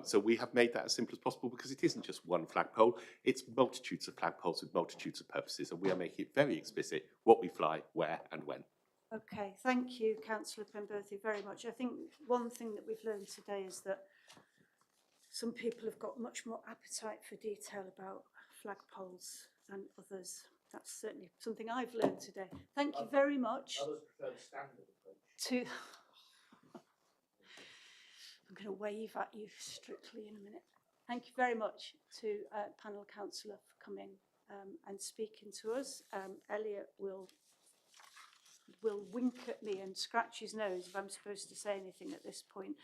So we have made that as simple as possible because it isn't just one flagpole, it's multitudes of flagpoles with multitudes of purposes, and we are making it very explicit what we fly, where and when. Okay, thank you, Councillor Pemberthy, very much. I think one thing that we've learned today is that some people have got much more appetite for detail about flagpoles than others. That's certainly something I've learned today. Thank you very much. Others prefer the standard approach. I'm going to wave at you strictly in a minute. Thank you very much to panel councillor for coming and speaking to us. Elliot will wink at me and scratch his nose if I'm supposed to say anything at this point.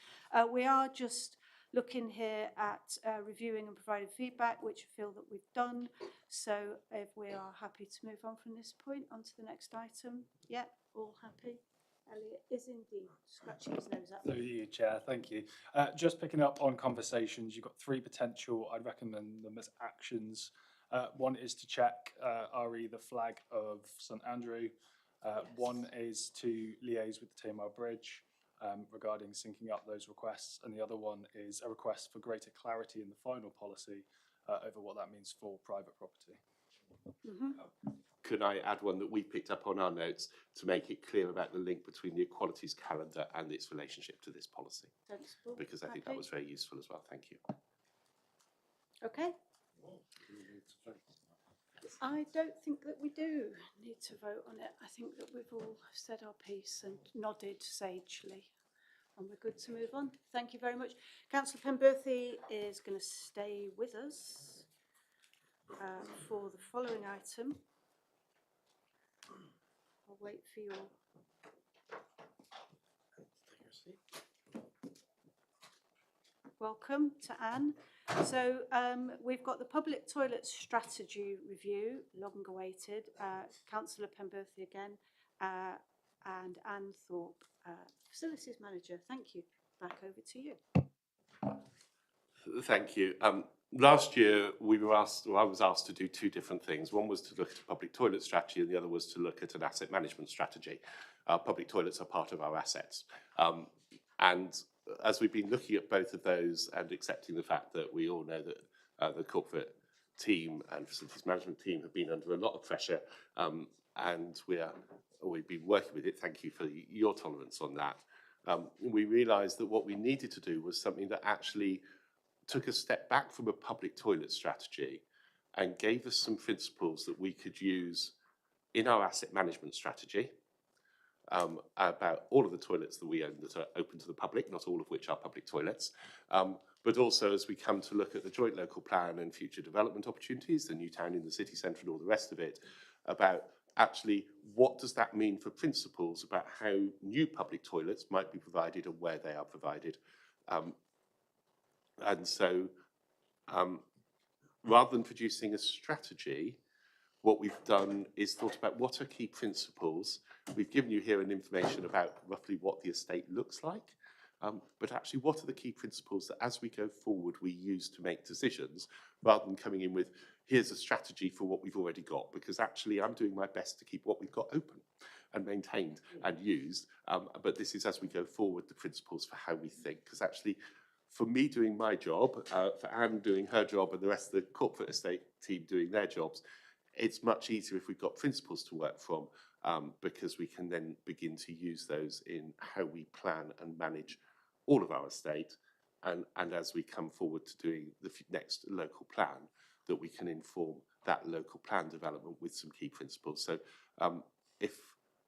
We are just looking here at reviewing and providing feedback, which I feel that we've done. So if we are happy to move on from this point on to the next item. Yeah, all happy? Elliot is indeed scratching his nose at me. Through you, Chair, thank you. Just picking up on conversations, you've got three potential, I'd recommend them as actions. One is to check RE the flag of St Andrew. Yes. One is to liaise with the Tamar Bridge regarding syncing up those requests, and the other one is a request for greater clarity in the final policy over what that means for private property. Mm-hmm. Could I add one that we picked up on our notes to make it clear about the link between the equalities calendar and its relationship to this policy? Sensible. Because I think that was very useful as well. Thank you. Okay, I don't think that we do need to vote on it. I think that we've all said our piece and nodded sagely, and we're good to move on. Thank you very much. Councillor Penberthy is going to stay with us for the following item. I'll wait for your... Welcome to Anne. So we've got the public toilet strategy review, long awaited. Councillor Penberthy again, and Anne Thorpe, facilities manager. Thank you. Back over to you. Thank you. Last year, we were asked, or I was asked to do two different things. One was to look at a public toilet strategy, and the other was to look at an asset management strategy. Public toilets are part of our assets. And as we've been looking at both of those and accepting the fact that we all know that the corporate team and facilities management team have been under a lot of pressure, and we've been working with it. Thank you for your tolerance on that. We realised that what we needed to do was something that actually took a step back from a public toilet strategy and gave us some principles that we could use in our asset management strategy about all of the toilets that we own that are open to the public, not all of which are public toilets, but also as we come to look at the joint local plan and future development opportunities, the new town in the city centre and all the rest of it, about actually what does that mean for principles about how new public toilets might be provided and where they are provided. And so, rather than producing a strategy, what we've done is thought about what are key principles. We've given you here an information about roughly what the estate looks like, but actually what are the key principles that as we go forward we use to make decisions, rather than coming in with, here's a strategy for what we've already got, because actually I'm doing my best to keep what we've got open and maintained and used, but this is as we go forward the principles for how we think, because actually for me doing my job, for Anne doing her job and the rest of the corporate estate team doing their jobs, it's much easier if we've got principles to work from, because we can then begin to use those in how we plan and manage all of our estate, and as we come forward to doing the next local plan, that we can inform that local plan development with some key principles. So if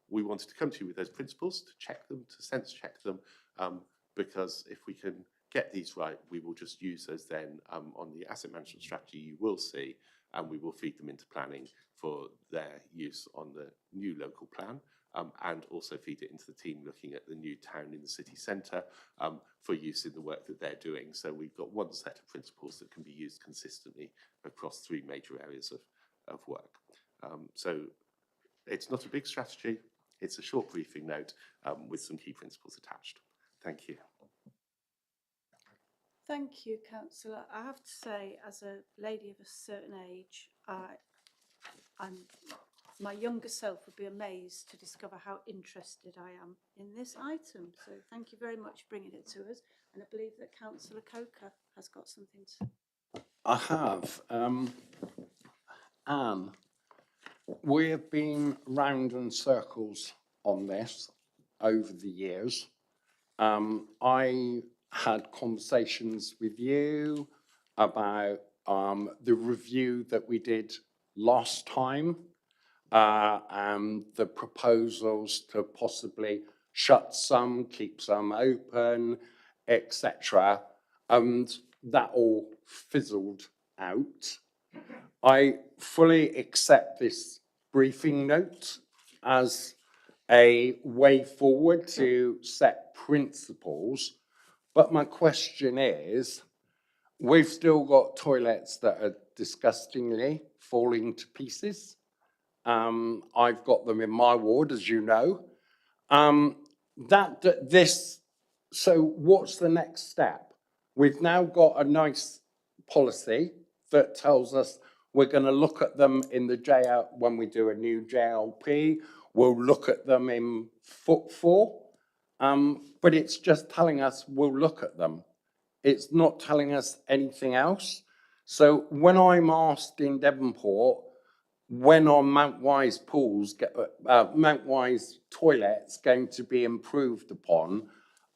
we wanted to come to you with those principles, to check them, to sense check them, because if we can get these right, we will just use those then on the asset management strategy you will see, and we will feed them into planning for their use on the new local plan, and also feed it into the team looking at the new town in the city centre for use in the work that they're doing. So we've got one set of principles that can be used consistently across three major areas of work. So it's not a big strategy, it's a short briefing note with some key principles attached. Thank you. Thank you, Councillor. I have to say, as a lady of a certain age, my younger self would be amazed to discover how interested I am in this item. So thank you very much for bringing it to us. And I believe that Councillor Coker has got something to say. I have. Anne, we have been round in circles on this over the years. I had conversations with you about the review that we did last time, and the proposals to possibly shut some, keep some open, etc. And that all fizzled out. I fully accept this briefing note as a way forward to set principles. But my question is, we've still got toilets that are disgustingly falling to pieces. I've got them in my ward, as you know. So what's the next step? We've now got a nice policy that tells us we're going to look at them in the JL when we do a new JLP. We'll look at them in footfall, but it's just telling us we'll look at them. It's not telling us anything else. So when I'm asked in Devonport, when are Mount Wise pools, Mount Wise toilets going to be improved upon,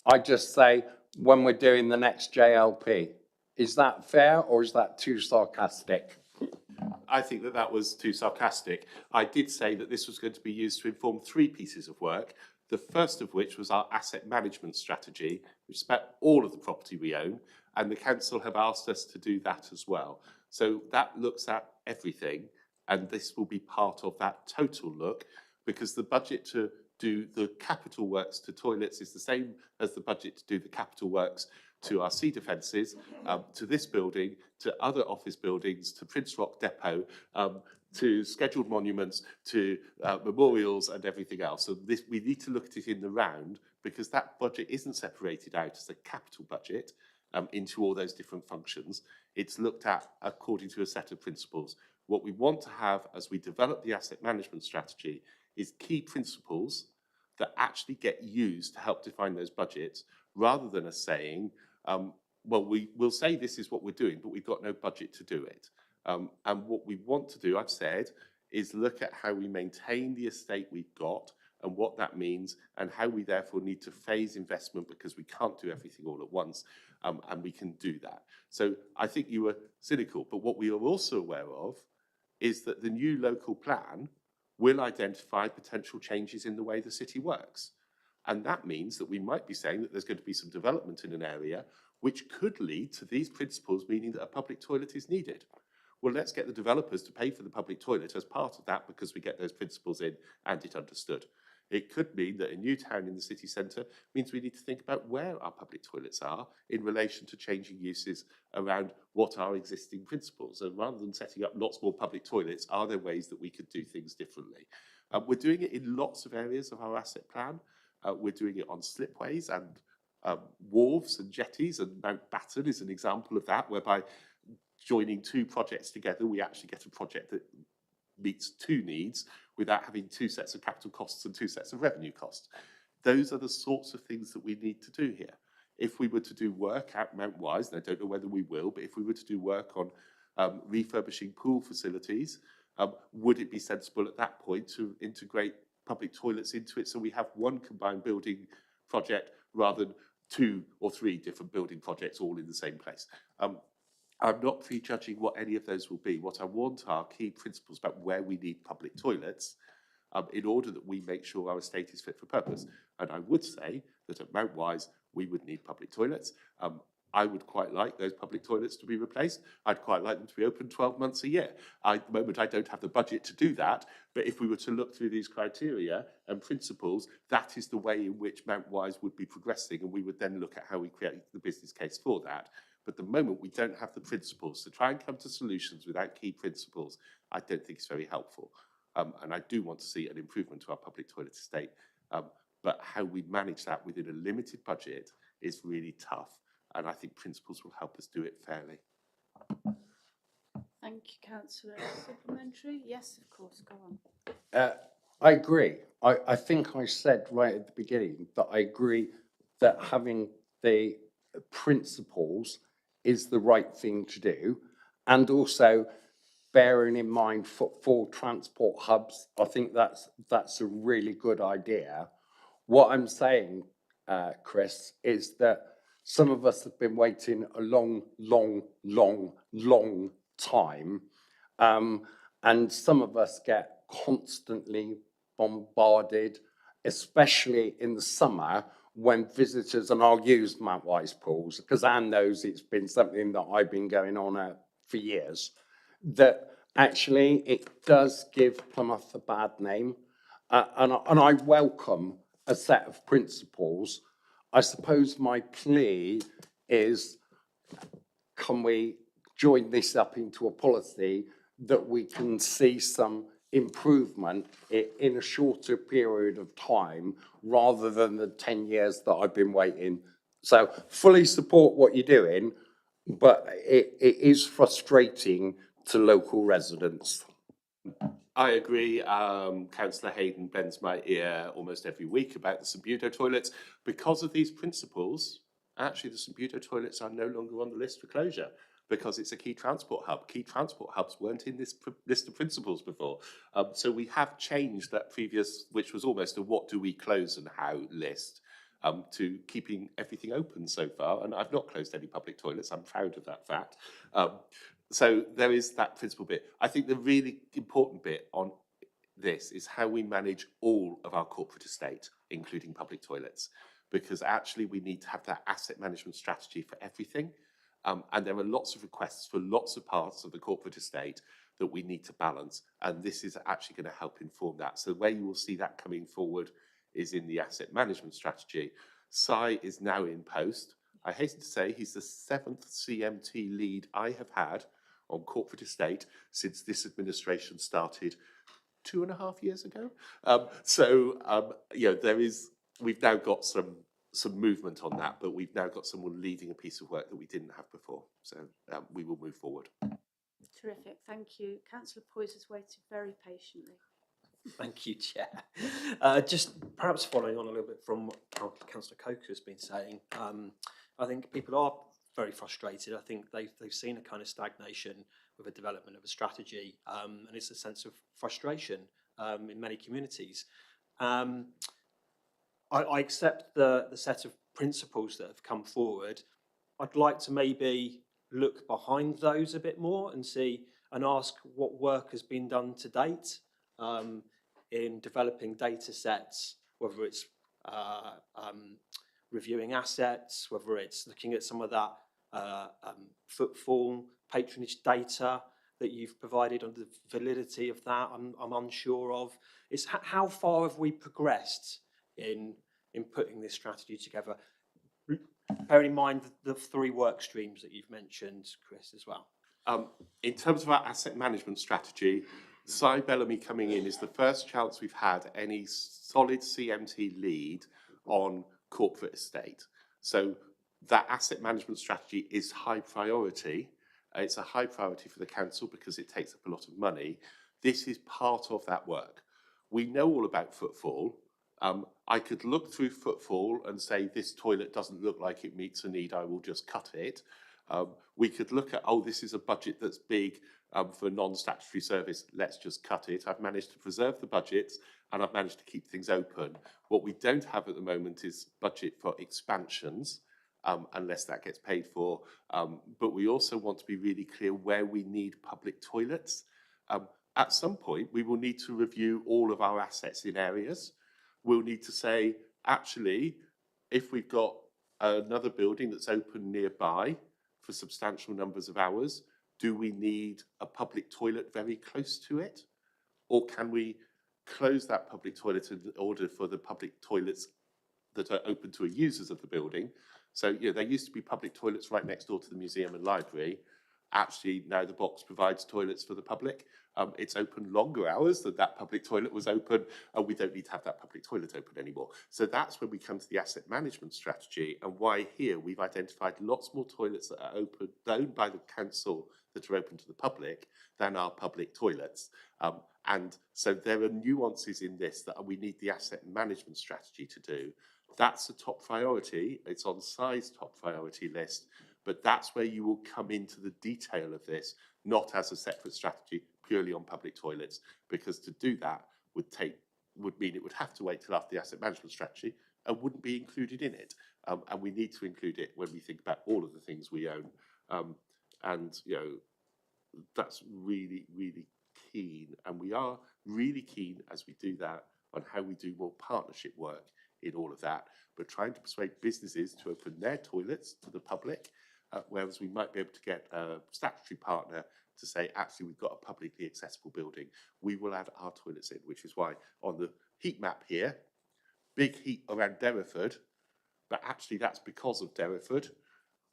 I just say when we're doing the next JLP. Is that fair or is that too sarcastic? I think that that was too sarcastic. I did say that this was going to be used to inform 3 pieces of work, the first of which was our asset management strategy, which is about all of the property we own, and the council have asked us to do that as well. So that looks at everything, and this will be part of that total look, because the budget to do the capital works to toilets is the same as the budget to do the capital works to our sea defences, to this building, to other office buildings, to Prince Rock Depot, to scheduled monuments, to memorials and everything else. So this, we need to look at it in the round, because that budget isn't separated out as a capital budget into all those different functions. It's looked at according to a set of principles. What we want to have as we develop the asset management strategy is key principles that actually get used to help define those budgets, rather than us saying, well, we'll say this is what we're doing, but we've got no budget to do it. And what we want to do, I've said, is look at how we maintain the estate we've got and what that means, and how we therefore need to phase investment, because we can't do everything all at once, and we can do that. So I think you were cynical, but what we are also aware of is that the new local plan will identify potential changes in the way the city works. And that means that we might be saying that there's going to be some development in an area which could lead to these principles, meaning that a public toilet is needed. Well, let's get the developers to pay for the public toilet as part of that, because we get those principles in and it understood. It could mean that a new town in the city centre means we need to think about where our public toilets are in relation to changing uses around what are existing principles. And rather than setting up lots more public toilets, are there ways that we could do things differently? We're doing it in lots of areas of our asset plan. We're doing it on slipways and wharves and jetties, and Mountbatten is an example of that, whereby joining 2 projects together, we actually get a project that meets 2 needs without having 2 sets of capital costs and 2 sets of revenue costs. Those are the sorts of things that we need to do here. If we were to do work at Mount Wise, and I don't know whether we will, but if we were to do work on refurbishing pool facilities, would it be sensible at that point to integrate public toilets into it, so we have one combined building project rather than 2 or 3 different building projects all in the same place? I'm not prejudging what any of those will be. What I want are key principles about where we need public toilets, in order that we make sure our estate is fit for purpose. And I would say that at Mount Wise, we would need public toilets. I would quite like those public toilets to be replaced. I'd quite like them to be open 12 months a year. At the moment, I don't have the budget to do that, but if we were to look through these criteria and principles, that is the way in which Mount Wise would be progressing, and we would then look at how we create the business case for that. But at the moment, we don't have the principles. So try and come to solutions without key principles, I don't think it's very helpful. And I do want to see an improvement to our public toilet estate. But how we manage that within a limited budget is really tough. And I think principles will help us do it fairly. Thank you, Councillor. Supplementary? Yes, of course, go on. I agree. I think I said right at the beginning that I agree that having the principles is the right thing to do, and also bearing in mind footfall transport hubs. I think that's a really good idea. What I'm saying, Chris, is that some of us have been waiting a long time, and some of us get constantly bombarded, especially in the summer when visitors, and I'll use Mount Wise pools because Anne knows it's been something that I've been going on for years, that actually it does give Plymouth a bad name, and I welcome a set of principles. I suppose my plea is, can we join this up into a policy that we can see some improvement in a shorter period of time rather than the 10 years that I've been waiting? So fully support what you're doing, but it is frustrating to local residents. I agree. Councillor Hayden bends my ear almost every week about the St Budo toilets. Because of these principles, actually the St Budo toilets are no longer on the list for closure, because it's a key transport hub. Key transport hubs weren't in this list of principles before. So we have changed that previous, which was almost a what do we close and how list, to keeping everything open so far. And I've not closed any public toilets. I'm proud of that fact. So there is that principal bit. I think the really important bit on this is how we manage all of our corporate estate, including public toilets, because actually we need to have that asset management strategy for everything. And there are lots of requests for lots of parts of the corporate estate that we need to balance. And this is actually going to help inform that. So where you will see that coming forward is in the asset management strategy. Si is now in post. I hasten to say he's the 7th CMT lead I have had on corporate estate since this administration started 2.5 years ago. We've now got some movement on that, but we've now got someone leading a piece of work that we didn't have before. So we will move forward. Terrific, thank you. Councillor Poyser has waited very patiently. Thank you, Chair. Just perhaps following on a little bit from what Councillor Coker has been saying, I think people are very frustrated. I think they've seen a kind of stagnation with the development of a strategy, and it's a sense of frustration in many communities. I accept the set of principles that have come forward. I'd like to maybe look behind those a bit more and see and ask what work has been done to date in developing data sets, whether it's reviewing assets, whether it's looking at some of that footfall, patronage data that you've provided on the validity of that, I'm unsure of. It's how far have we progressed in putting this strategy together? Bearing in mind the 3 work streams that you've mentioned, Chris, as well. In terms of our asset management strategy, Si Bellamy coming in is the first chance we've had any solid CMT lead on corporate estate. So that asset management strategy is high priority. It's a high priority for the council because it takes up a lot of money. This is part of that work. We know all about footfall. I could look through footfall and say this toilet doesn't look like it meets a need, I will just cut it. We could look at, oh, this is a budget that's big for non-statutory service, let's just cut it. I've managed to preserve the budgets and I've managed to keep things open. What we don't have at the moment is budget for expansions, unless that gets paid for. But we also want to be really clear where we need public toilets. At some point, we will need to review all of our assets in areas. We'll need to say, actually, if we've got another building that's open nearby for substantial numbers of hours, do we need a public toilet very close to it? Or can we close that public toilet in order for the public toilets that are open to users of the building? So, there used to be public toilets right next door to the museum and library. Actually, now the box provides toilets for the public. It's open longer hours than that public toilet was open, and we don't need to have that public toilet open anymore. So that's when we come to the asset management strategy, and why here we've identified lots more toilets that are open, owned by the council, that are open to the public than our public toilets. And so there are nuances in this that we need the asset management strategy to do. That's a top priority. It's on Si's top priority list. But that's where you will come into the detail of this, not as a separate strategy, purely on public toilets, because to do that would mean it would have to wait till after the asset management strategy and wouldn't be included in it. And we need to include it when we think about all of the things we own. And that's really, really keen. And we are really keen as we do that on how we do more partnership work in all of that, but trying to persuade businesses to open their toilets to the public. Whereas we might be able to get a statutory partner to say, actually, we've got a publicly accessible building. We will add our toilets in, which is why on the heat map here, big heat around Derriford, but actually that's because of Derriford,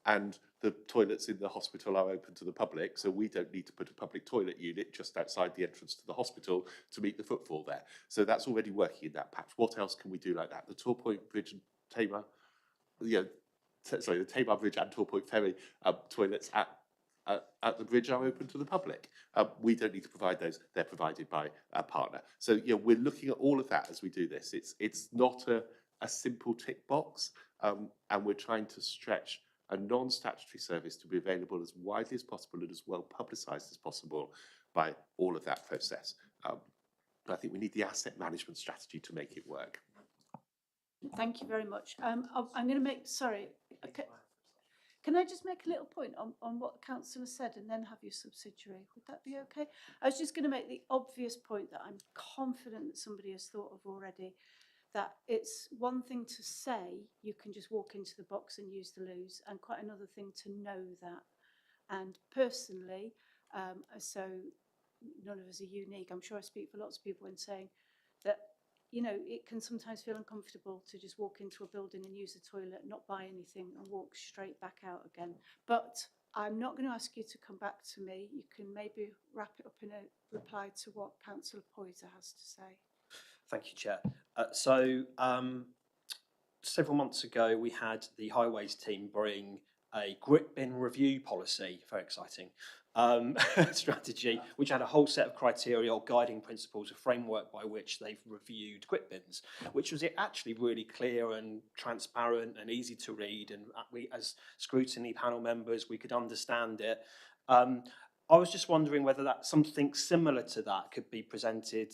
and the toilets in the hospital are open to the public, so we don't need to put a public toilet unit just outside the entrance to the hospital to meet the footfall there. So that's already working in that patch. What else can we do like that? The Tor Point Bridge and Tamar, the Tamar Bridge and Tor Point Ferry toilets at the bridge are open to the public. We don't need to provide those; they're provided by a partner. So we're looking at all of that as we do this. It's not a simple tick box, and we're trying to stretch a non-statutory service to be available as widely as possible and as well publicised as possible by all of that process. I think we need the asset management strategy to make it work. Thank you very much. I'm going to make, sorry, okay. Can I just make a little point on what Councillor said and then have your subsidiary? Would that be okay? I was just going to make the obvious point that I'm confident that somebody has thought of already, that it's one thing to say you can just walk into the box and use the loos, and quite another thing to know that. And personally, so none of us are unique. I'm sure I speak for lots of people in saying that, you know, it can sometimes feel uncomfortable to just walk into a building and use the toilet, not buy anything and walk straight back out again. But I'm not going to ask you to come back to me. You can maybe wrap it up in a reply to what Councillor Poyser has to say. Thank you, Chair. Several months ago, we had the Highways team bring a grit bin review policy, very exciting, strategy, which had a whole set of criteria or guiding principles, a framework by which they've reviewed grit bins, which was actually really clear and transparent and easy to read. And we, as scrutiny panel members, we could understand it. I was just wondering whether that something similar to that could be presented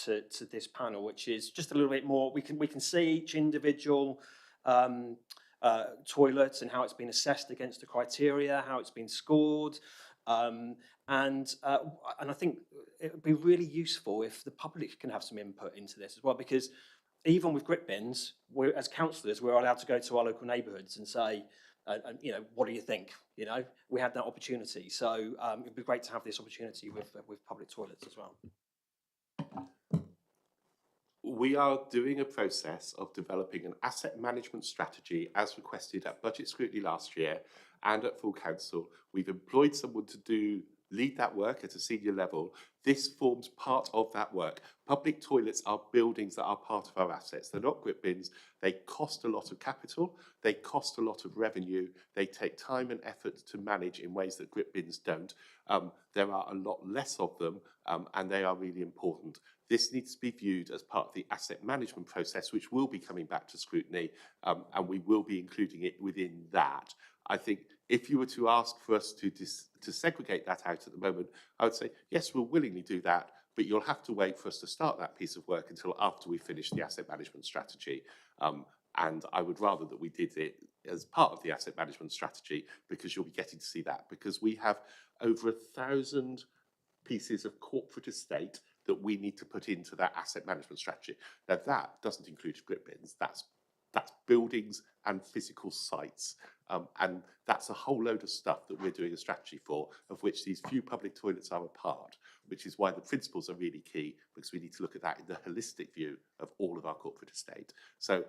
to this panel, which is just a little bit more. We can see each individual toilet and how it's been assessed against the criteria, how it's been scored, and I think it would be really useful if the public can have some input into this as well, because even with grit bins, as councillors, we're allowed to go to our local neighbourhoods and say, you know, what do you think? You know, we had that opportunity, so it'd be great to have this opportunity with public toilets as well. We are doing a process of developing an asset management strategy as requested at budget scrutiny last year and at full council. We've employed someone to lead that work at a senior level. This forms part of that work. Public toilets are buildings that are part of our assets. They're not grit bins. They cost a lot of capital. They cost a lot of revenue. They take time and effort to manage in ways that grit bins don't. There are a lot less of them, and they are really important. This needs to be viewed as part of the asset management process, which will be coming back to scrutiny, and we will be including it within that. I think if you were to ask for us to segregate that out at the moment, I would say, yes, we'll willingly do that, but you'll have to wait for us to start that piece of work until after we finish the asset management strategy. And I would rather that we did it as part of the asset management strategy, because you'll be getting to see that, because we have over 1,000 pieces of corporate estate that we need to put into that asset management strategy. Now that doesn't include grit bins, that's buildings and physical sites. And that's a whole load of stuff that we're doing a strategy for, of which these few public toilets are a part, which is why the principles are really key, because we need to look at that in the holistic view of all of our corporate estate. So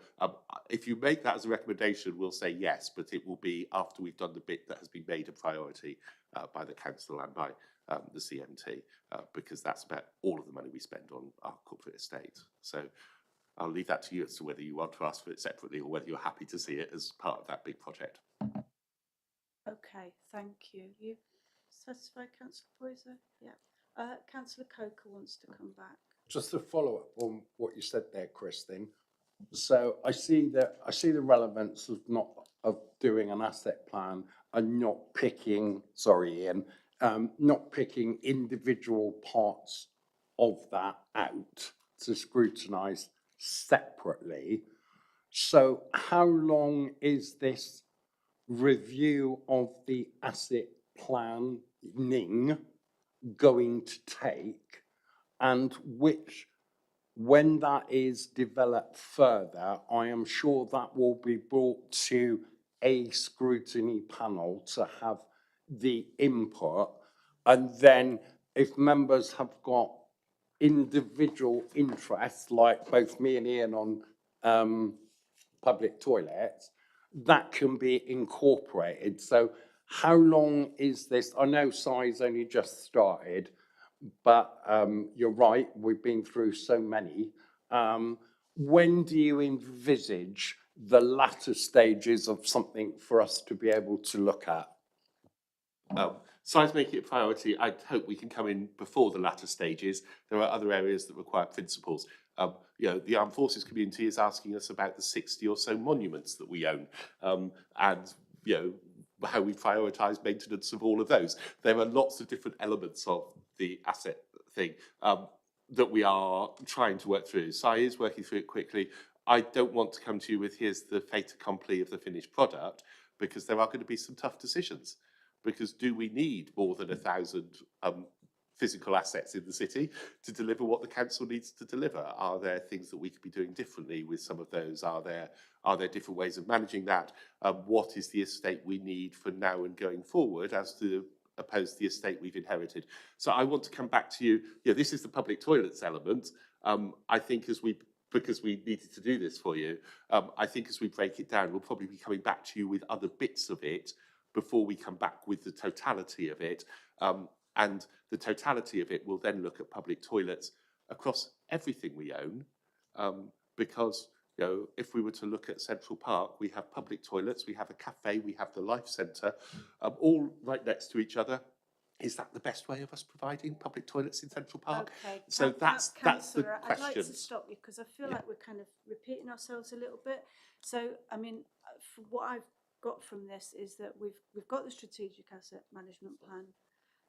if you make that as a recommendation, we'll say yes, but it will be after we've done the bit that has been made a priority by the council and by the CMT, because that's about all of the money we spend on our corporate estate. So I'll leave that to you as to whether you want to ask for it separately or whether you're happy to see it as part of that big project. Okay, thank you. You satisfied, Councillor Poyser? Yeah. Councillor Coker wants to come back. Just to follow up on what you said there, Kristin. So I see the relevance of doing an asset plan and not picking, sorry, Ian, not picking individual parts of that out to scrutinise separately. So how long is this review of the asset planning going to take, and when that is developed further, I am sure that will be brought to a scrutiny panel to have the input, and then if members have got individual interests, like both me and Ian on public toilets, that can be incorporated. So how long is this? I know size only just started, but you're right, we've been through so many. When do you envisage the latter stages of something for us to be able to look at? Size making it a priority, I hope we can come in before the latter stages. There are other areas that require principles. You know, the armed forces community is asking us about the 60 or so monuments that we own, and you know, how we prioritise maintenance of all of those. There are lots of different elements of the asset thing that we are trying to work through. Si is working through it quickly. I don't want to come to you with here's the fait accompli of the finished product, because there are going to be some tough decisions. Because do we need more than 1,000 physical assets in the city to deliver what the council needs to deliver? Are there things that we could be doing differently with some of those? Are there different ways of managing that? What is the estate we need for now and going forward as to opposed to the estate we've inherited? So I want to come back to you. This is the public toilets element. I think because we needed to do this for you, I think as we break it down, we'll probably be coming back to you with other bits of it before we come back with the totality of it. And the totality of it will then look at public toilets across everything we own, because if we were to look at Central Park, we have public toilets, we have a cafe, we have the life centre, all right next to each other. Is that the best way of us providing public toilets in Central Park? Okay, So that's the Councillor, I'd like to question. stop you because I feel Yeah. like we're kind of repeating ourselves a little bit. So, I mean, for what I've got from this is that we've got the strategic asset management plan,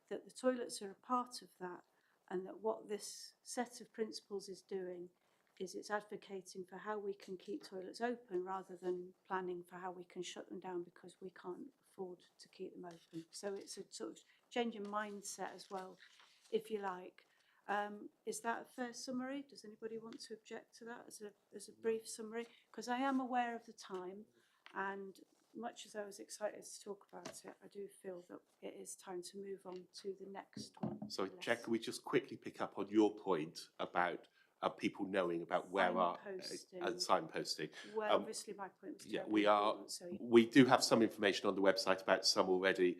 that the toilets are a part of that, and that what this set of principles is doing is it's advocating for how we can keep toilets open rather than planning for how we can shut them down because we can't afford to keep them open. So it's a sort of change in mindset as well, if you like. Is that a fair summary? Does anybody want to object to that as a brief summary? Because I am aware of the time, and much as I was excited to talk about it, I do feel that it is time to move on to the next one. So, Jack, can we just quickly pick up on your point about people knowing about where our signposting? Well, obviously my point was We are. important, so We do have some information on the website about some already.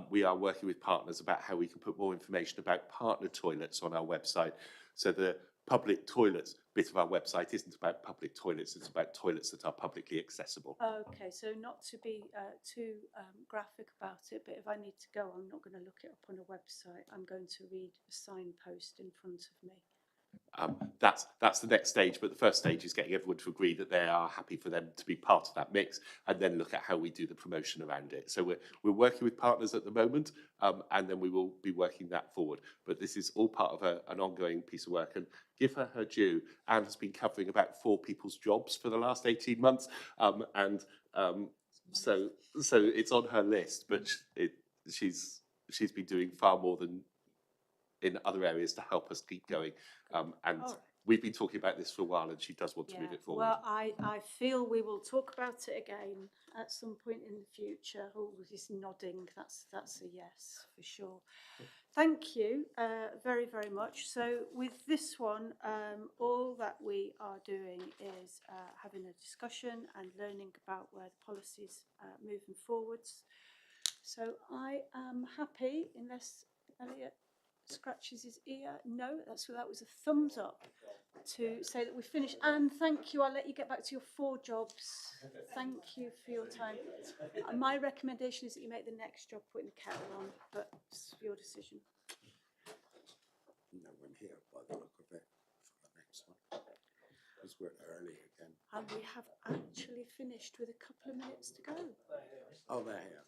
We are working with partners about how we can put more information about partner toilets on our website. So the public toilets bit of our website isn't about public toilets, it's about toilets that are publicly accessible. Okay, so not to be too graphic about it, but if I need to go, I'm not going to look it up on a website. I'm going to read a signpost in front of me. That's the next stage, but the first stage is getting everyone to agree that they are happy for them to be part of that mix, and then look at how we do the promotion around it. So we're working with partners at the moment, and then we will be working that forward. But this is all part of an ongoing piece of work, and give her due. Anne has been covering about 4 people's jobs for the last 18 months, so it's on her list, but she's been doing far more than in other areas to help us keep going. And we've been talking about this for a while, and she does want to move it forward. Well, I feel we will talk about it again at some point in the future. Oh, he's nodding. That's a yes for sure. Thank you very, very much. So with this one, all that we are doing is having a discussion and learning about where the policy's moving forwards. So I am happy, unless Elliot scratches his ear. No, that was a thumbs up to say that we finished. And thank you. I'll let you get back to your 4 jobs. Thank you for your time. My recommendation is that you make the next job putting the kettle on, but it's your decision. No one here by the look of it for the next one, because we're early again. And we have actually finished with a couple of minutes to go. Oh, they're here.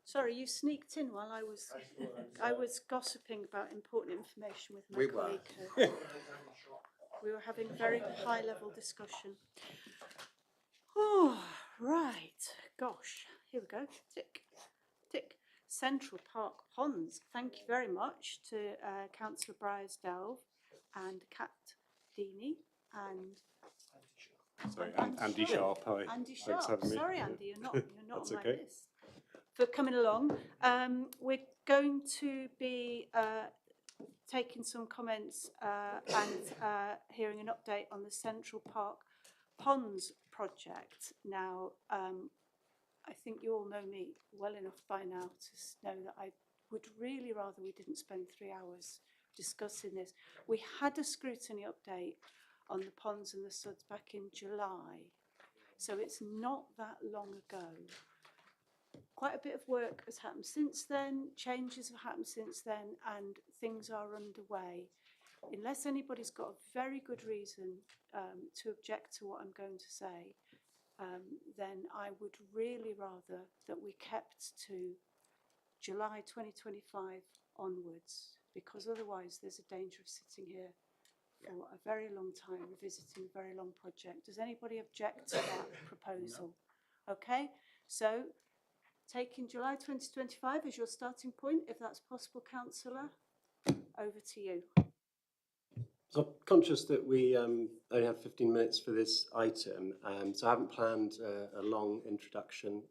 Sorry, you sneaked in while I was gossiping about important information with my colleague. We were having a very high-level discussion. Oh, right. Gosh, here we go. Tick, tick. Central Park Ponds. Thank you very much to Councillor Briers-Delve and Kat Deeney and Sorry, Andy Sharp. Hi. Andy Thanks Sharp. for having me. Sorry, Andy, you're not That's on my okay. list. For coming along, we're going to be taking some comments and hearing an update on the Central Park ponds project. Now, I think you all know me well enough by now to know that I would really rather we didn't spend 3 hours discussing this. We had a scrutiny update on the ponds and the suds back in July, so it's not that long ago. Quite a bit of work has happened since then, changes have happened since then, and things are underway. Unless anybody's got a very good reason to object to what I'm going to say, then I would really rather that we kept to July 2025 onwards, because otherwise there's a danger of sitting here for a very long time revisiting a very long project. Does anybody object to that proposal? No. Okay, so taking July 2025 as your starting point, if that's possible, councillor, over to you. So I'm conscious that we only have 15 minutes for this item, so I haven't planned a long introduction.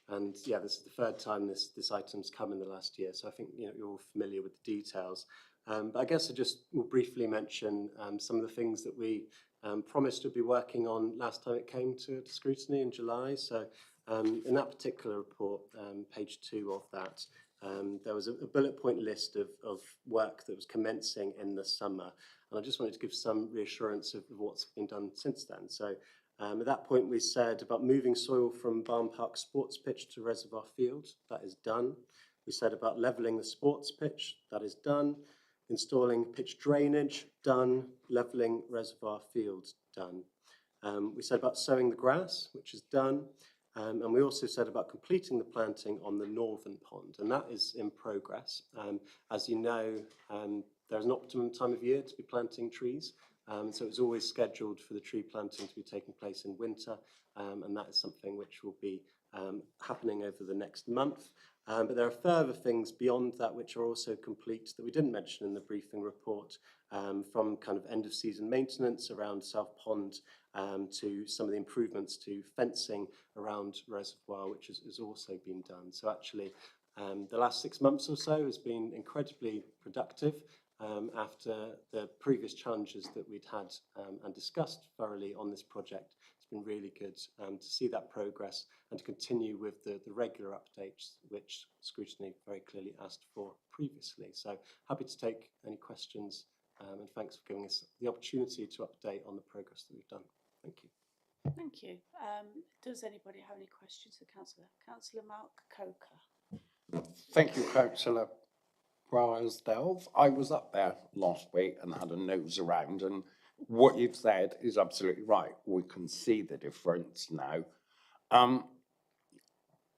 And yeah, this is the third time this item's come in the last year, so I think you're all familiar with the details. But I guess I just will briefly mention some of the things that we promised to be working on last time it came to scrutiny in July. So in that particular report, page 2 of that, there was a bullet point list of work that was commencing in the summer. And I just wanted to give some reassurance of what's been done since then. So at that point, we said about moving soil from Barn Park Sports Pitch to Reservoir Field. That is done. We said about levelling the sports pitch. That is done. Installing pitch drainage. Done. Levelling Reservoir Field. Done. We said about sowing the grass, which is done. And we also said about completing the planting on the northern pond, and that is in progress. As you know, there's an optimum time of year to be planting trees, so it's always scheduled for the tree planting to be taking place in winter, and that is something which will be happening over the next month. But there are further things beyond that which are also complete that we didn't mention in the briefing report, from kind of end of season maintenance around South Pond to some of the improvements to fencing around Reservoir, which has also been done. So actually the last 6 months or so has been incredibly productive after the previous challenges that we'd had and discussed thoroughly on this project. It's been really good to see that progress and to continue with the regular updates which Scrutiny very clearly asked for previously. So happy to take any questions and thanks for giving us the opportunity to update on the progress that we've done. Thank you. Thank you. Does anybody have any questions for Councillor? Councillor Mark Coker. Thank you, Councillor Bryansdelve. I was up there last week and had a nose around, and what you've said is absolutely right. We can see the difference now.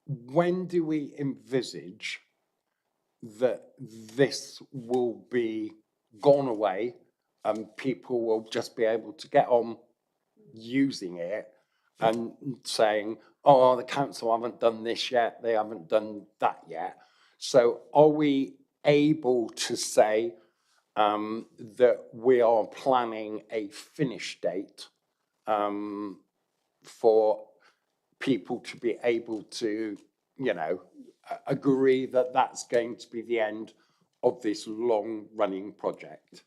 When do we envisage that this will be gone away and people will just be able to get on using it and saying, oh, the council haven't done this yet, they haven't done that yet? So are we able to say that we are planning a finish date for people to be able to, agree that that's going to be the end of this long-running project?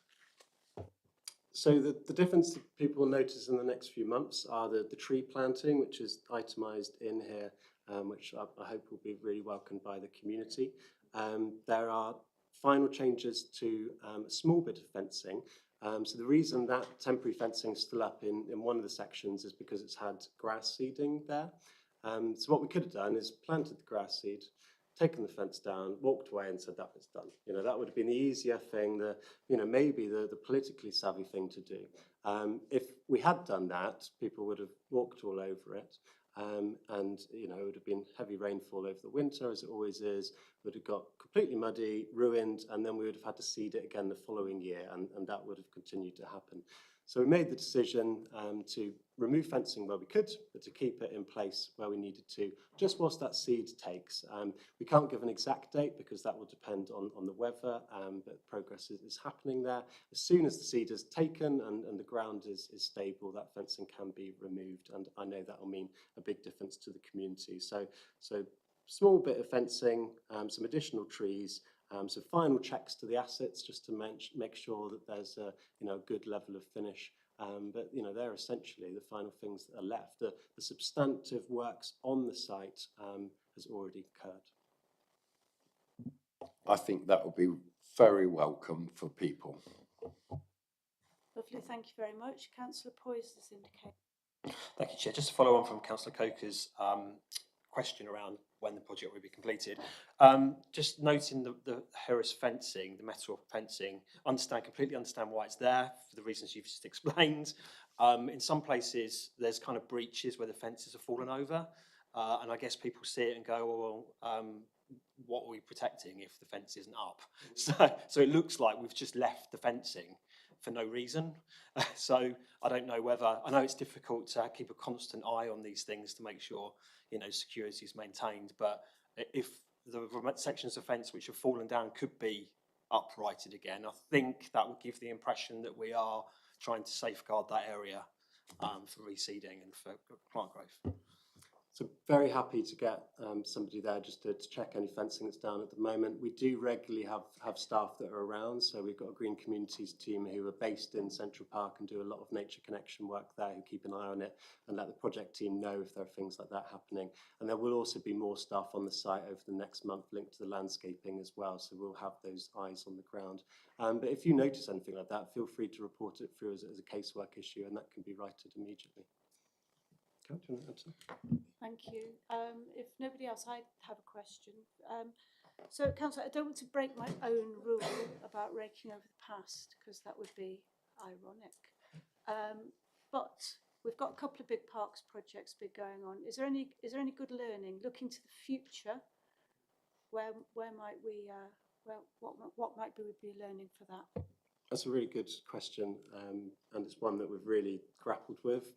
So the difference that people will notice in the next few months are the tree planting, which is itemised in here, which I hope will be really welcomed by the community. There are final changes to a small bit of fencing. So the reason that temporary fencing is still up in one of the sections is because it's had grass seeding there. So what we could have done is planted the grass seed, taken the fence down, walked away and said that was done. That would have been the easier thing, maybe the politically savvy thing to do. If we had done that, people would have walked all over it. And it would have been heavy rainfall over the winter, as it always is, would have got completely muddy, ruined, and then we would have had to seed it again the following year, and that would have continued to happen. So we made the decision to remove fencing where we could, but to keep it in place where we needed to, just whilst that seed takes. We can't give an exact date because that will depend on the weather, but progress is happening there. As soon as the seed is taken and the ground is stable, that fencing can be removed, and I know that will mean a big difference to the community. So small bit of fencing, some additional trees, some final checks to the assets just to make sure that there's a good level of finish, But you know, they're essentially the final things that are left. The substantive works on the site has already occurred. I think that would be very welcome for people. Lovely, thank you very much. Councillor Poyes has indicated. Thank you, Chair. Just to follow on from Councillor Coker's question around when the project will be completed. Just noting the Harris fencing, the metal fencing, completely understand why it's there for the reasons you've just explained. In some places, there's kind of breaches where the fences have fallen over. And I guess people see it and go, well, what are we protecting if the fence isn't up? So it looks like we've just left the fencing for no reason. So I don't know whether, I know it's difficult to keep a constant eye on these things to make sure, you know, security is maintained, but if the sections of fence which have fallen down could be uprighted again, I think that would give the impression that we are trying to safeguard that area for reseeding and for plant growth. So very happy to get somebody there just to check any fencing that's down at the moment. We do regularly have staff that are around, so we've got a Green Communities team who are based in Central Park and do a lot of nature connection work there, who keep an eye on it and let the project team know if there are things like that happening. And there will also be more staff on the site over the next month linked to the landscaping as well, so we'll have those eyes on the ground. But if you notice anything like that, feel free to report it through as a casework issue, and that can be righted immediately. Okay, do you want to answer? Thank you. If nobody else, I have a question. So, Councillor, I don't want to break my own rule about raking over the past, because that would be ironic. But we've got a couple of big parks projects going on. Is there any good learning looking to the future? Where might we? What might we be learning for that? That's a really good question, and it's one that we've really grappled with.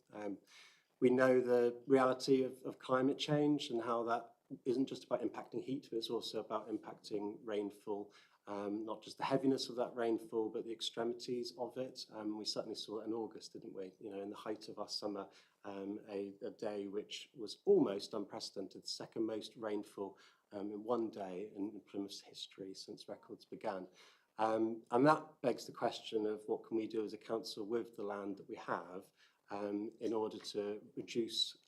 We know the reality of climate change and how that isn't just about impacting heat, but it's also about impacting rainfall, not just the heaviness of that rainfall, but the extremities of it. We certainly saw it in August, didn't we? You know, in the height of our summer, a day which was almost unprecedented, the second most rainfall in one day in Plymouth's history since records began. And that begs the question of what can we do as a council with the land that we have in order to reduce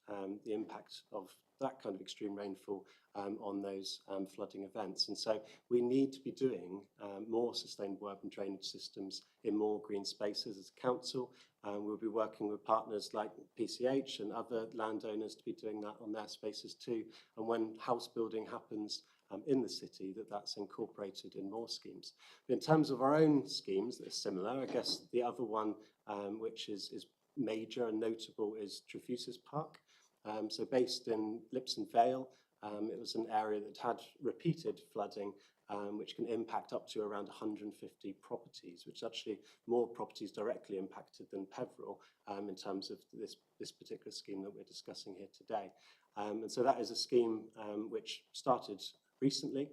the impact of that kind of extreme rainfall on those flooding events. And so we need to be doing more sustainable urban drainage systems in more green spaces as a council. We'll be working with partners like PCH and other landowners to be doing that on their spaces too. And when house building happens in the city, that's incorporated in more schemes. But in terms of our own schemes that are similar, I guess the other one which is major and notable is Trefusis Park. So based in Lipson Vale, it was an area that had repeated flooding, which can impact up to around 150 properties, which is actually more properties directly impacted than Peveril in terms of this particular scheme that we're discussing here today. And so that is a scheme which started recently,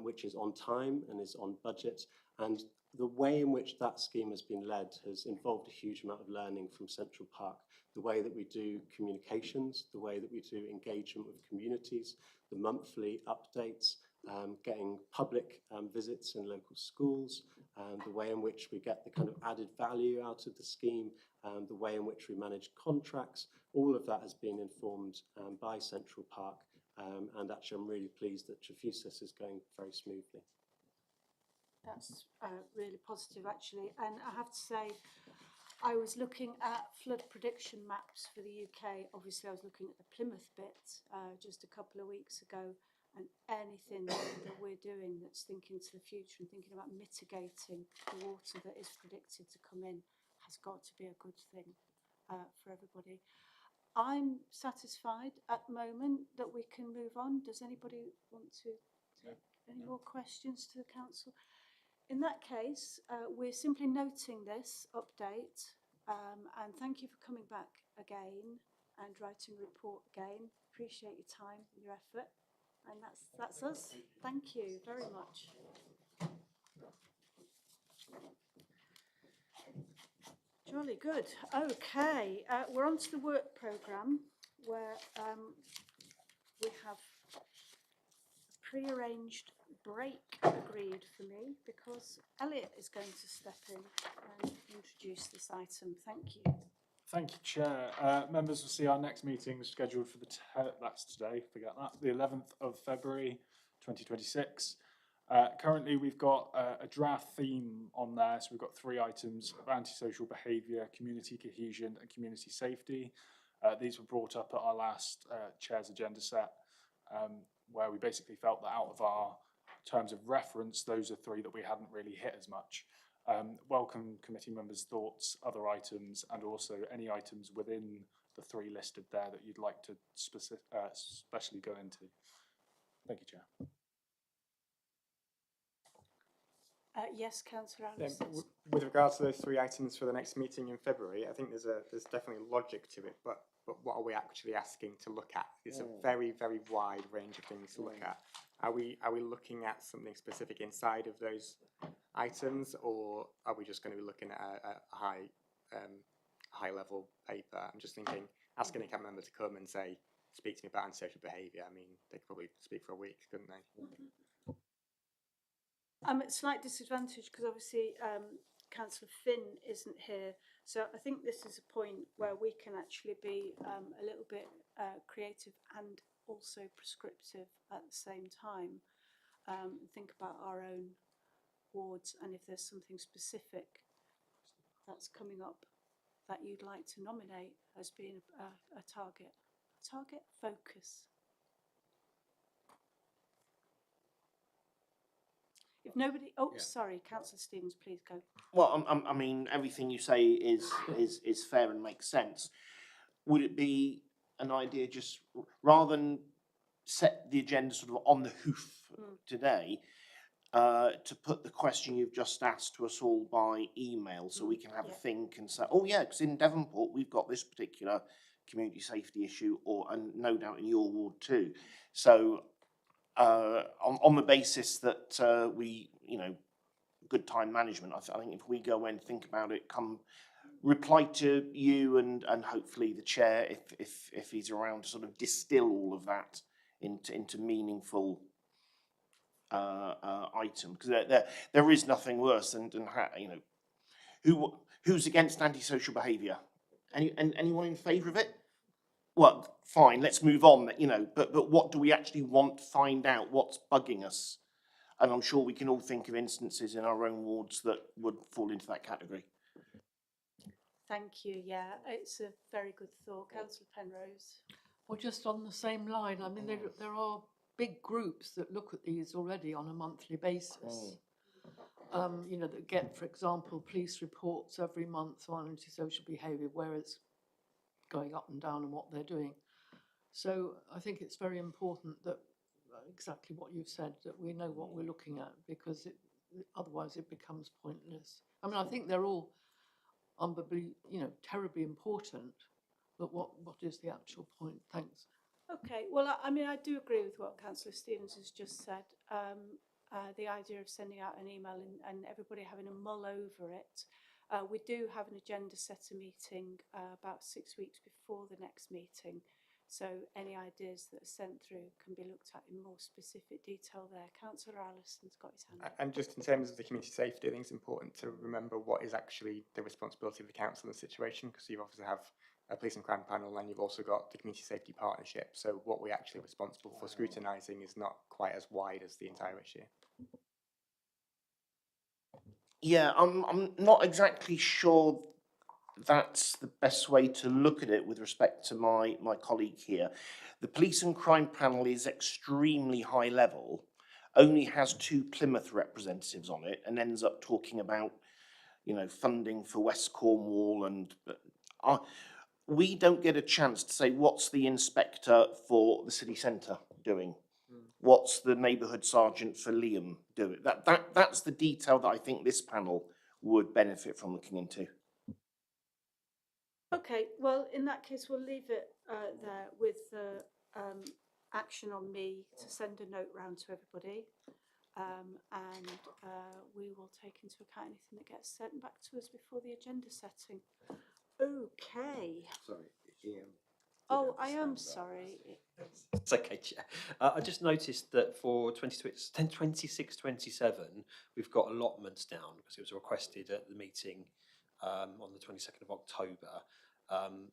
which is on time and is on budget. And the way in which that scheme has been led has involved a huge amount of learning from Central Park. The way that we do communications, the way that we do engagement with communities, the monthly updates, getting public visits in local schools, the way in which we get the kind of added value out of the scheme, the way in which we manage contracts, all of that has been informed by Central Park. And actually I'm really pleased that Trefusis is going very smoothly. That's really positive, actually. And I have to say, I was looking at flood prediction maps for the UK. Obviously, I was looking at the Plymouth bit just a couple of weeks ago. And anything that we're doing that's thinking to the future and thinking about mitigating the water that is predicted to come in has got to be a good thing for everybody. I'm satisfied at the moment that we can move on. Does anybody want to take any more questions to the council? In that case, we're simply noting this update and thank you for coming back again and writing a report again. Appreciate your time and your effort. And that's us. Thank you very much. Jolly good. Okay, we're on to the work programme where we have pre-arranged break agreed for me because Elliot is going to step in and introduce this item. Thank you. Thank you, Chair. Members will see our next meeting scheduled for that's today, forget that, the 11th of February 2026. Currently, we've got a draft theme on there. So we've got 3 items of antisocial behaviour, community cohesion and community safety. These were brought up at our last Chair's agenda set, where we basically felt that out of our terms of reference, those are 3 that we hadn't really hit as much. Welcome committee members' thoughts, other items, and also any items within the 3 listed there that you'd like to especially go into. Thank you, Chair. Yes, Councillor Allison. With regards to those 3 items for the next meeting in February, I think there's definitely logic to it, but what are we actually asking to look at? It's a very, very wide range of things to look at. Are we looking at something specific inside of those items, or are we just going to be looking at a high level paper? I'm just thinking, asking a CAB member to come and say, speak to me about antisocial behaviour. I mean, they could probably speak for a week, couldn't they? I'm at a slight disadvantage because obviously Councillor Finn isn't here. So I think this is a point where we can actually be a little bit creative and also prescriptive at the same time. Think about our own wards, and if there's something specific that's coming up that you'd like to nominate as being a target focus. If nobody, sorry, Councillor Stevens, please go. Well, I mean, everything you say is fair and makes sense. Would it be an idea just rather than set the agenda sort of on the hoof today, to put the question you've just asked to us all by email so we can have a think and say, oh yeah, because in Devonport we've got this particular community safety issue, and no doubt in your ward too. So on the basis that we, good time management, I think if we go away and think about it, reply to you and hopefully the chair, if he's around, to sort of distill all of that into meaningful item, because there is nothing worse than who's against antisocial behaviour? Anyone in favour of it? Well, fine, let's move on. But what do we actually want to find out? What's bugging us? And I'm sure we can all think of instances in our own wards that would fall into that category. Thank you. Yeah, it's a very good thought, Councillor Penrose. Well, just on the same line, I mean, there are big groups that look at these already on a monthly basis. That get, for example, police reports every month on antisocial behaviour, where it's going up and down and what they're doing. So I think it's very important that exactly what you've said, that we know what we're looking at, because otherwise it becomes pointless. I mean, I think they're all unbelievably, terribly important, but what is the actual point? Thanks. Okay, well, I mean, I do agree with what Councillor Stevens has just said. The idea of sending out an email and everybody having a mull over it. We do have an agenda setter meeting about 6 weeks before the next meeting. So any ideas that are sent through can be looked at in more specific detail there. Councillor Allison's got his hand up. And just in terms of the community safety, I think it's important to remember what is actually the responsibility of the council in the situation, because you obviously have a police and crime panel and you've also got the community safety partnership. So what we're actually responsible for scrutinising is not quite as wide as the entire issue. Yeah, I'm not exactly sure that's the best way to look at it with respect to my colleague here. The police and crime panel is extremely high level, only has 2 Plymouth representatives on it, and ends up talking about, funding for West Cornwall, and we don't get a chance to say what's the inspector for the city centre doing. What's the neighbourhood sergeant for Liam doing? That's the detail that I think this panel would benefit from looking into. Okay, well, in that case, we'll leave it there with action on me to send a note round to everybody. And we will take into account anything that gets sent back to us before the agenda setting. Okay. Sorry, Ian. Oh, I am sorry. It's okay, Chair. I just noticed that for 26-27, we've got allotments down because it was requested at the meeting on the 22nd of October.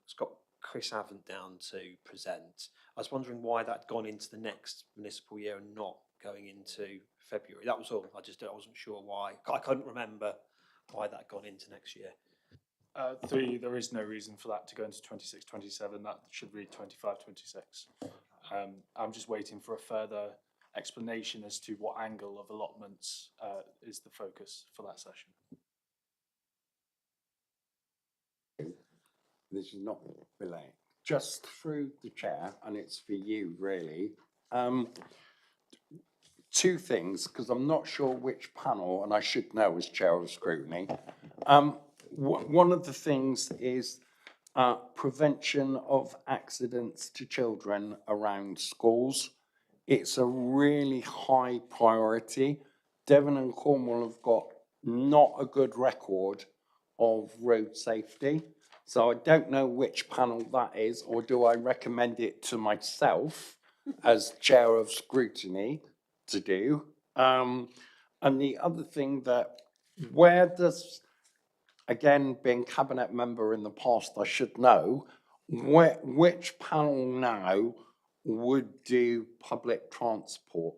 It's got Chris Avent down to present. I was wondering why that'd gone into the next municipal year and not going into February. That was all. I wasn't sure why. I couldn't remember why that had gone into next year. There is no reason for that to go into 26-27. That should read 25-26. I'm just waiting for a further explanation as to what angle of allotments is the focus for that session. This is not relay, just through the chair, and it's for you really. Two things, because I'm not sure which panel, and I should know as chair of scrutiny. One of the things is prevention of accidents to children around schools. It's a really high priority. Devon and Cornwall have got not a good record of road safety. So I don't know which panel that is, or do I recommend it to myself as chair of scrutiny to do? And the other thing that, where does, again, being cabinet member in the past, I should know, which panel now would do public transport?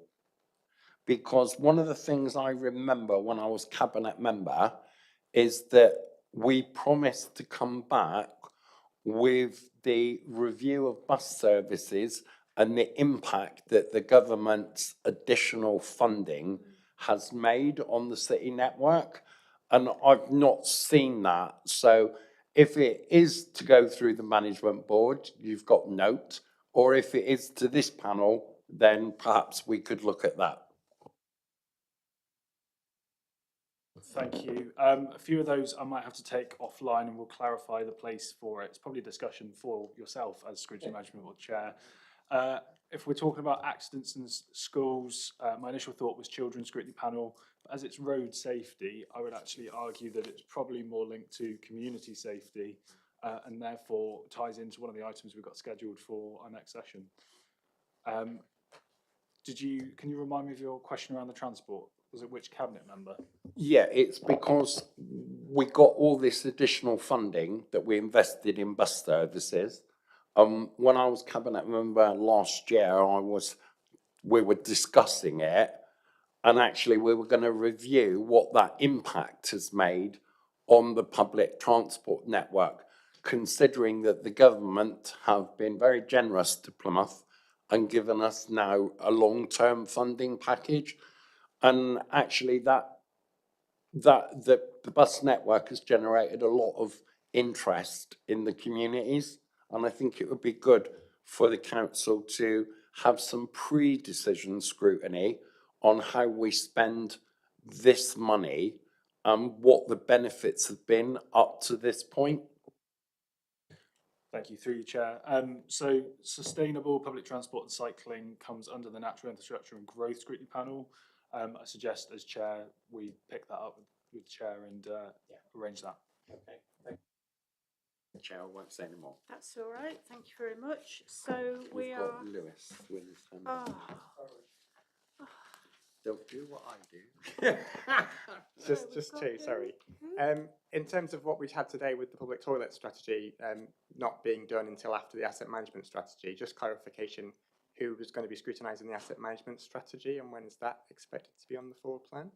Because one of the things I remember when I was cabinet member is that we promised to come back with the review of bus services and the impact that the government's additional funding has made on the city network. And I've not seen that. So if it is to go through the management board, you've got note, or if it is to this panel, then perhaps we could look at that. Thank you. A few of those I might have to take offline and we'll clarify the place for it. It's probably a discussion for yourself as Scrutiny Management Board Chair. If we're talking about accidents in schools, my initial thought was Children's Scrutiny Panel. But as it's road safety, I would actually argue that it's probably more linked to community safety and therefore ties into one of the items we've got scheduled for our next session. Can you remind me of your question around the transport? Was it which cabinet member? Yeah, it's because we got all this additional funding that we invested in bus services. When I was cabinet member last year, we were discussing it, and actually we were going to review what that impact has made on the public transport network, considering that the government have been very generous to Plymouth and given us now a long-term funding package. And actually the bus network has generated a lot of interest in the communities. And I think it would be good for the council to have some pre-decision scrutiny on how we spend this money and what the benefits have been up to this point. Thank you, through you, Chair. So sustainable public transport and cycling comes under the Natural Infrastructure and Growth Scrutiny Panel. I suggest as Chair, we pick that up with the Chair and arrange that. Okay, thank you. Chair, I won't say any more. That's all right. Thank you very much. So We've got Lewis with his Don't do what I do. just two, sorry. In terms of what we had today with the public toilet strategy not being done until after the asset management strategy, just clarification, who was going to be scrutinising the asset management strategy and when is that expected to be on the forward plan?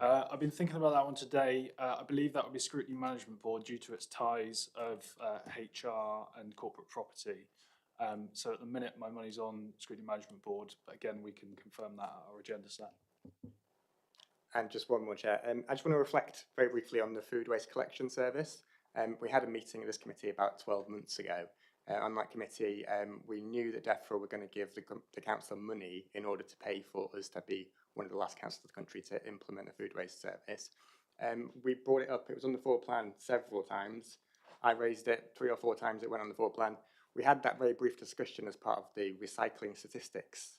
I've been thinking about that one today. I believe that would be Scrutiny Management Board due to its ties of HR and corporate property. So at the minute, my money's on Scrutiny Management Board, but again, we can confirm that at our agenda set. And just one more, Chair. I just want to reflect very briefly on the food waste collection service. We had a meeting of this committee about 12 months ago. On that committee, we knew that DEFRA were going to give the council money in order to pay for us to be one of the last councils of the country to implement a food waste service. We brought it up, it was on the forward plan several times. I raised it 3 or 4 times, it went on the forward plan. We had that very brief discussion as part of the recycling statistics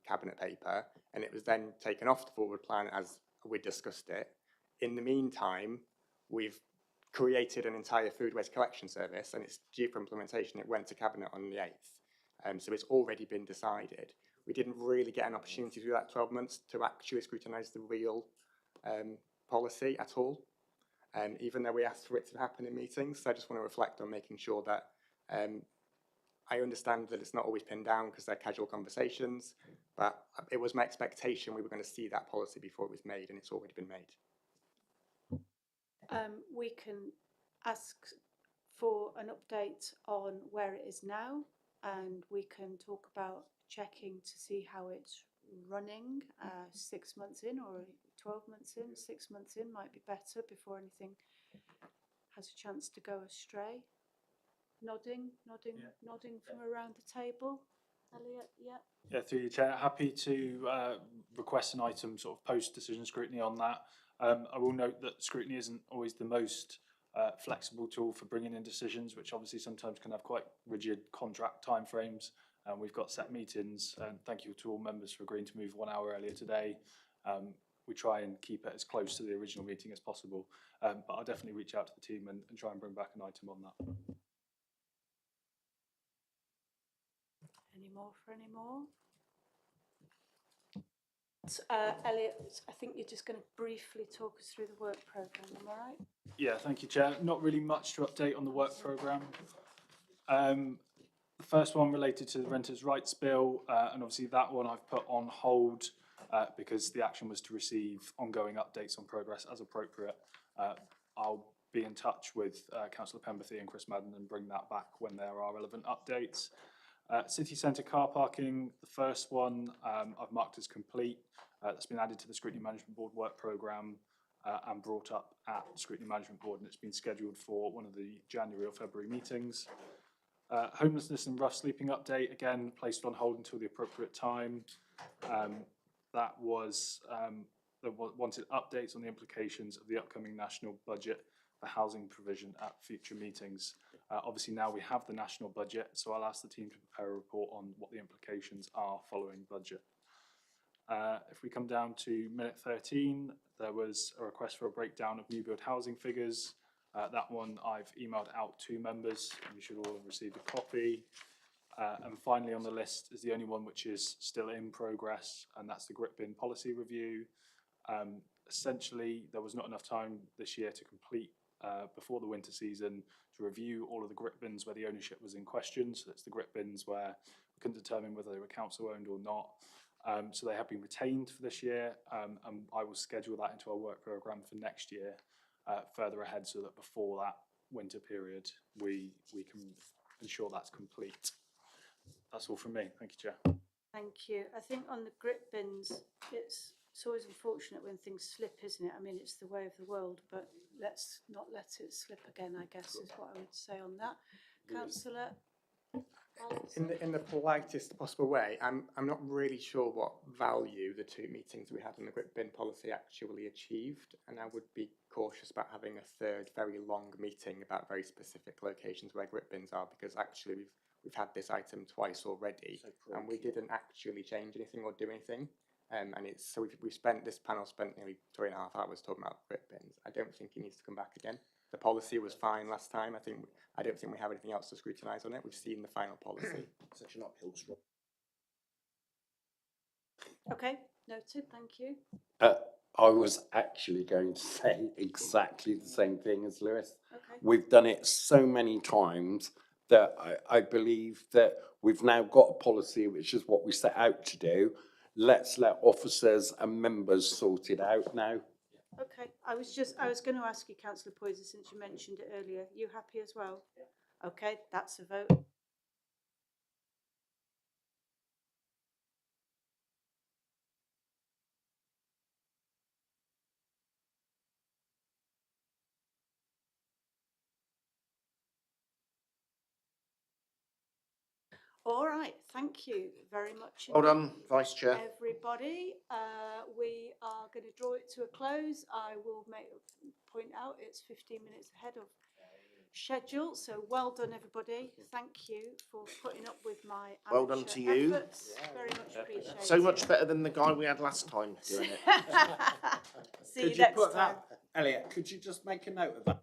cabinet paper, and it was then taken off the forward plan as we discussed it. In the meantime, we've created an entire food waste collection service, and it's due for implementation. It went to Cabinet on the 8th, so it's already been decided. We didn't really get an opportunity through that 12 months to actually scrutinise the real policy at all, even though we asked for it to happen in meetings. So I just want to reflect on making sure that I understand that it's not always pinned down because they're casual conversations, but it was my expectation we were going to see that policy before it was made, and it's already been made. We can ask for an update on where it is now, and we can talk about checking to see how it's running 6 months in or 12 months in. 6 months in might be better before anything has a chance to go astray. Nodding from around the table. Elliot, yeah. Yeah, through your chair, happy to request an item sort of post-decision scrutiny on that. I will note that scrutiny isn't always the most flexible tool for bringing in decisions, which obviously sometimes can have quite rigid contract timeframes. We've got set meetings, and thank you to all members for agreeing to move 1 hour earlier today. We try and keep it as close to the original meeting as possible, but I'll definitely reach out to the team and try and bring back an item on that. Any more for any more? Elliot, I think you're just going to briefly talk us through the work programme, am I right? Yeah, thank you, Chair. Not really much to update on the work programme. The first one related to the Renters' Rights Bill, and obviously that one I've put on hold because the action was to receive ongoing updates on progress as appropriate. I'll be in touch with Councillor Pemberthy and Chris Madden and bring that back when there are relevant updates. City centre car parking, the first one I've marked as complete. That's been added to the Scrutiny Management Board work programme and brought up at the Scrutiny Management Board, and it's been scheduled for one of the January or February meetings. Homelessness and rough sleeping update, again, placed on hold until the appropriate time. That was, wanted updates on the implications of the upcoming national budget for housing provision at future meetings. Obviously now we have the national budget, so I'll ask the team to prepare a report on what the implications are following budget. If we come down to minute 13, there was a request for a breakdown of new build housing figures. That one I've emailed out to members, and you should all have received a copy. And finally on the list is the only one which is still in progress, and that's the grip bin policy review. Essentially, there was not enough time this year to complete before the winter season to review all of the grip bins where the ownership was in question. So that's the grip bins where we couldn't determine whether they were council owned or not. So they have been retained for this year, and I will schedule that into our work programme for next year further ahead, so that before that winter period we can ensure that's complete. That's all from me. Thank you, Chair. Thank you. I think on the grip bins, it's always unfortunate when things slip, isn't it? I mean, it's the way of the world, but let's not let it slip again, I guess, is what I would say on that. Councillor? In the politest possible way, I'm not really sure what value the two meetings we had on the grip bin policy actually achieved, and I would be cautious about having a third very long meeting about very specific locations where grip bins are, because actually we've had this item twice already, and we didn't actually change anything or do anything. And it's so this panel spent nearly 3.5 hours talking about grip bins. I don't think it needs to come back again. The policy was fine last time. I don't think we have anything else to scrutinise on it. We've seen the final policy. Such an uphill struggle. Okay, noted, thank you. I was actually going to say exactly the same thing as Lewis. Okay. We've done it so many times that I believe that we've now got a policy, which is what we set out to do. Let's let officers and members sort it out now. Okay, I was going to ask you, Councillor Poyser, since you mentioned it earlier. You happy as well? Yeah. Okay, that's a vote. All right, thank you very much. Well done, Vice Chair. Everybody, we are going to draw it to a close. I will point out it's 15 minutes ahead of schedule, so well done, everybody. Thank you for putting up with my Well done to you. efforts. Very much appreciated. So much better than the guy we had last time doing it. See you next time. Elliot, could you just make a note of that?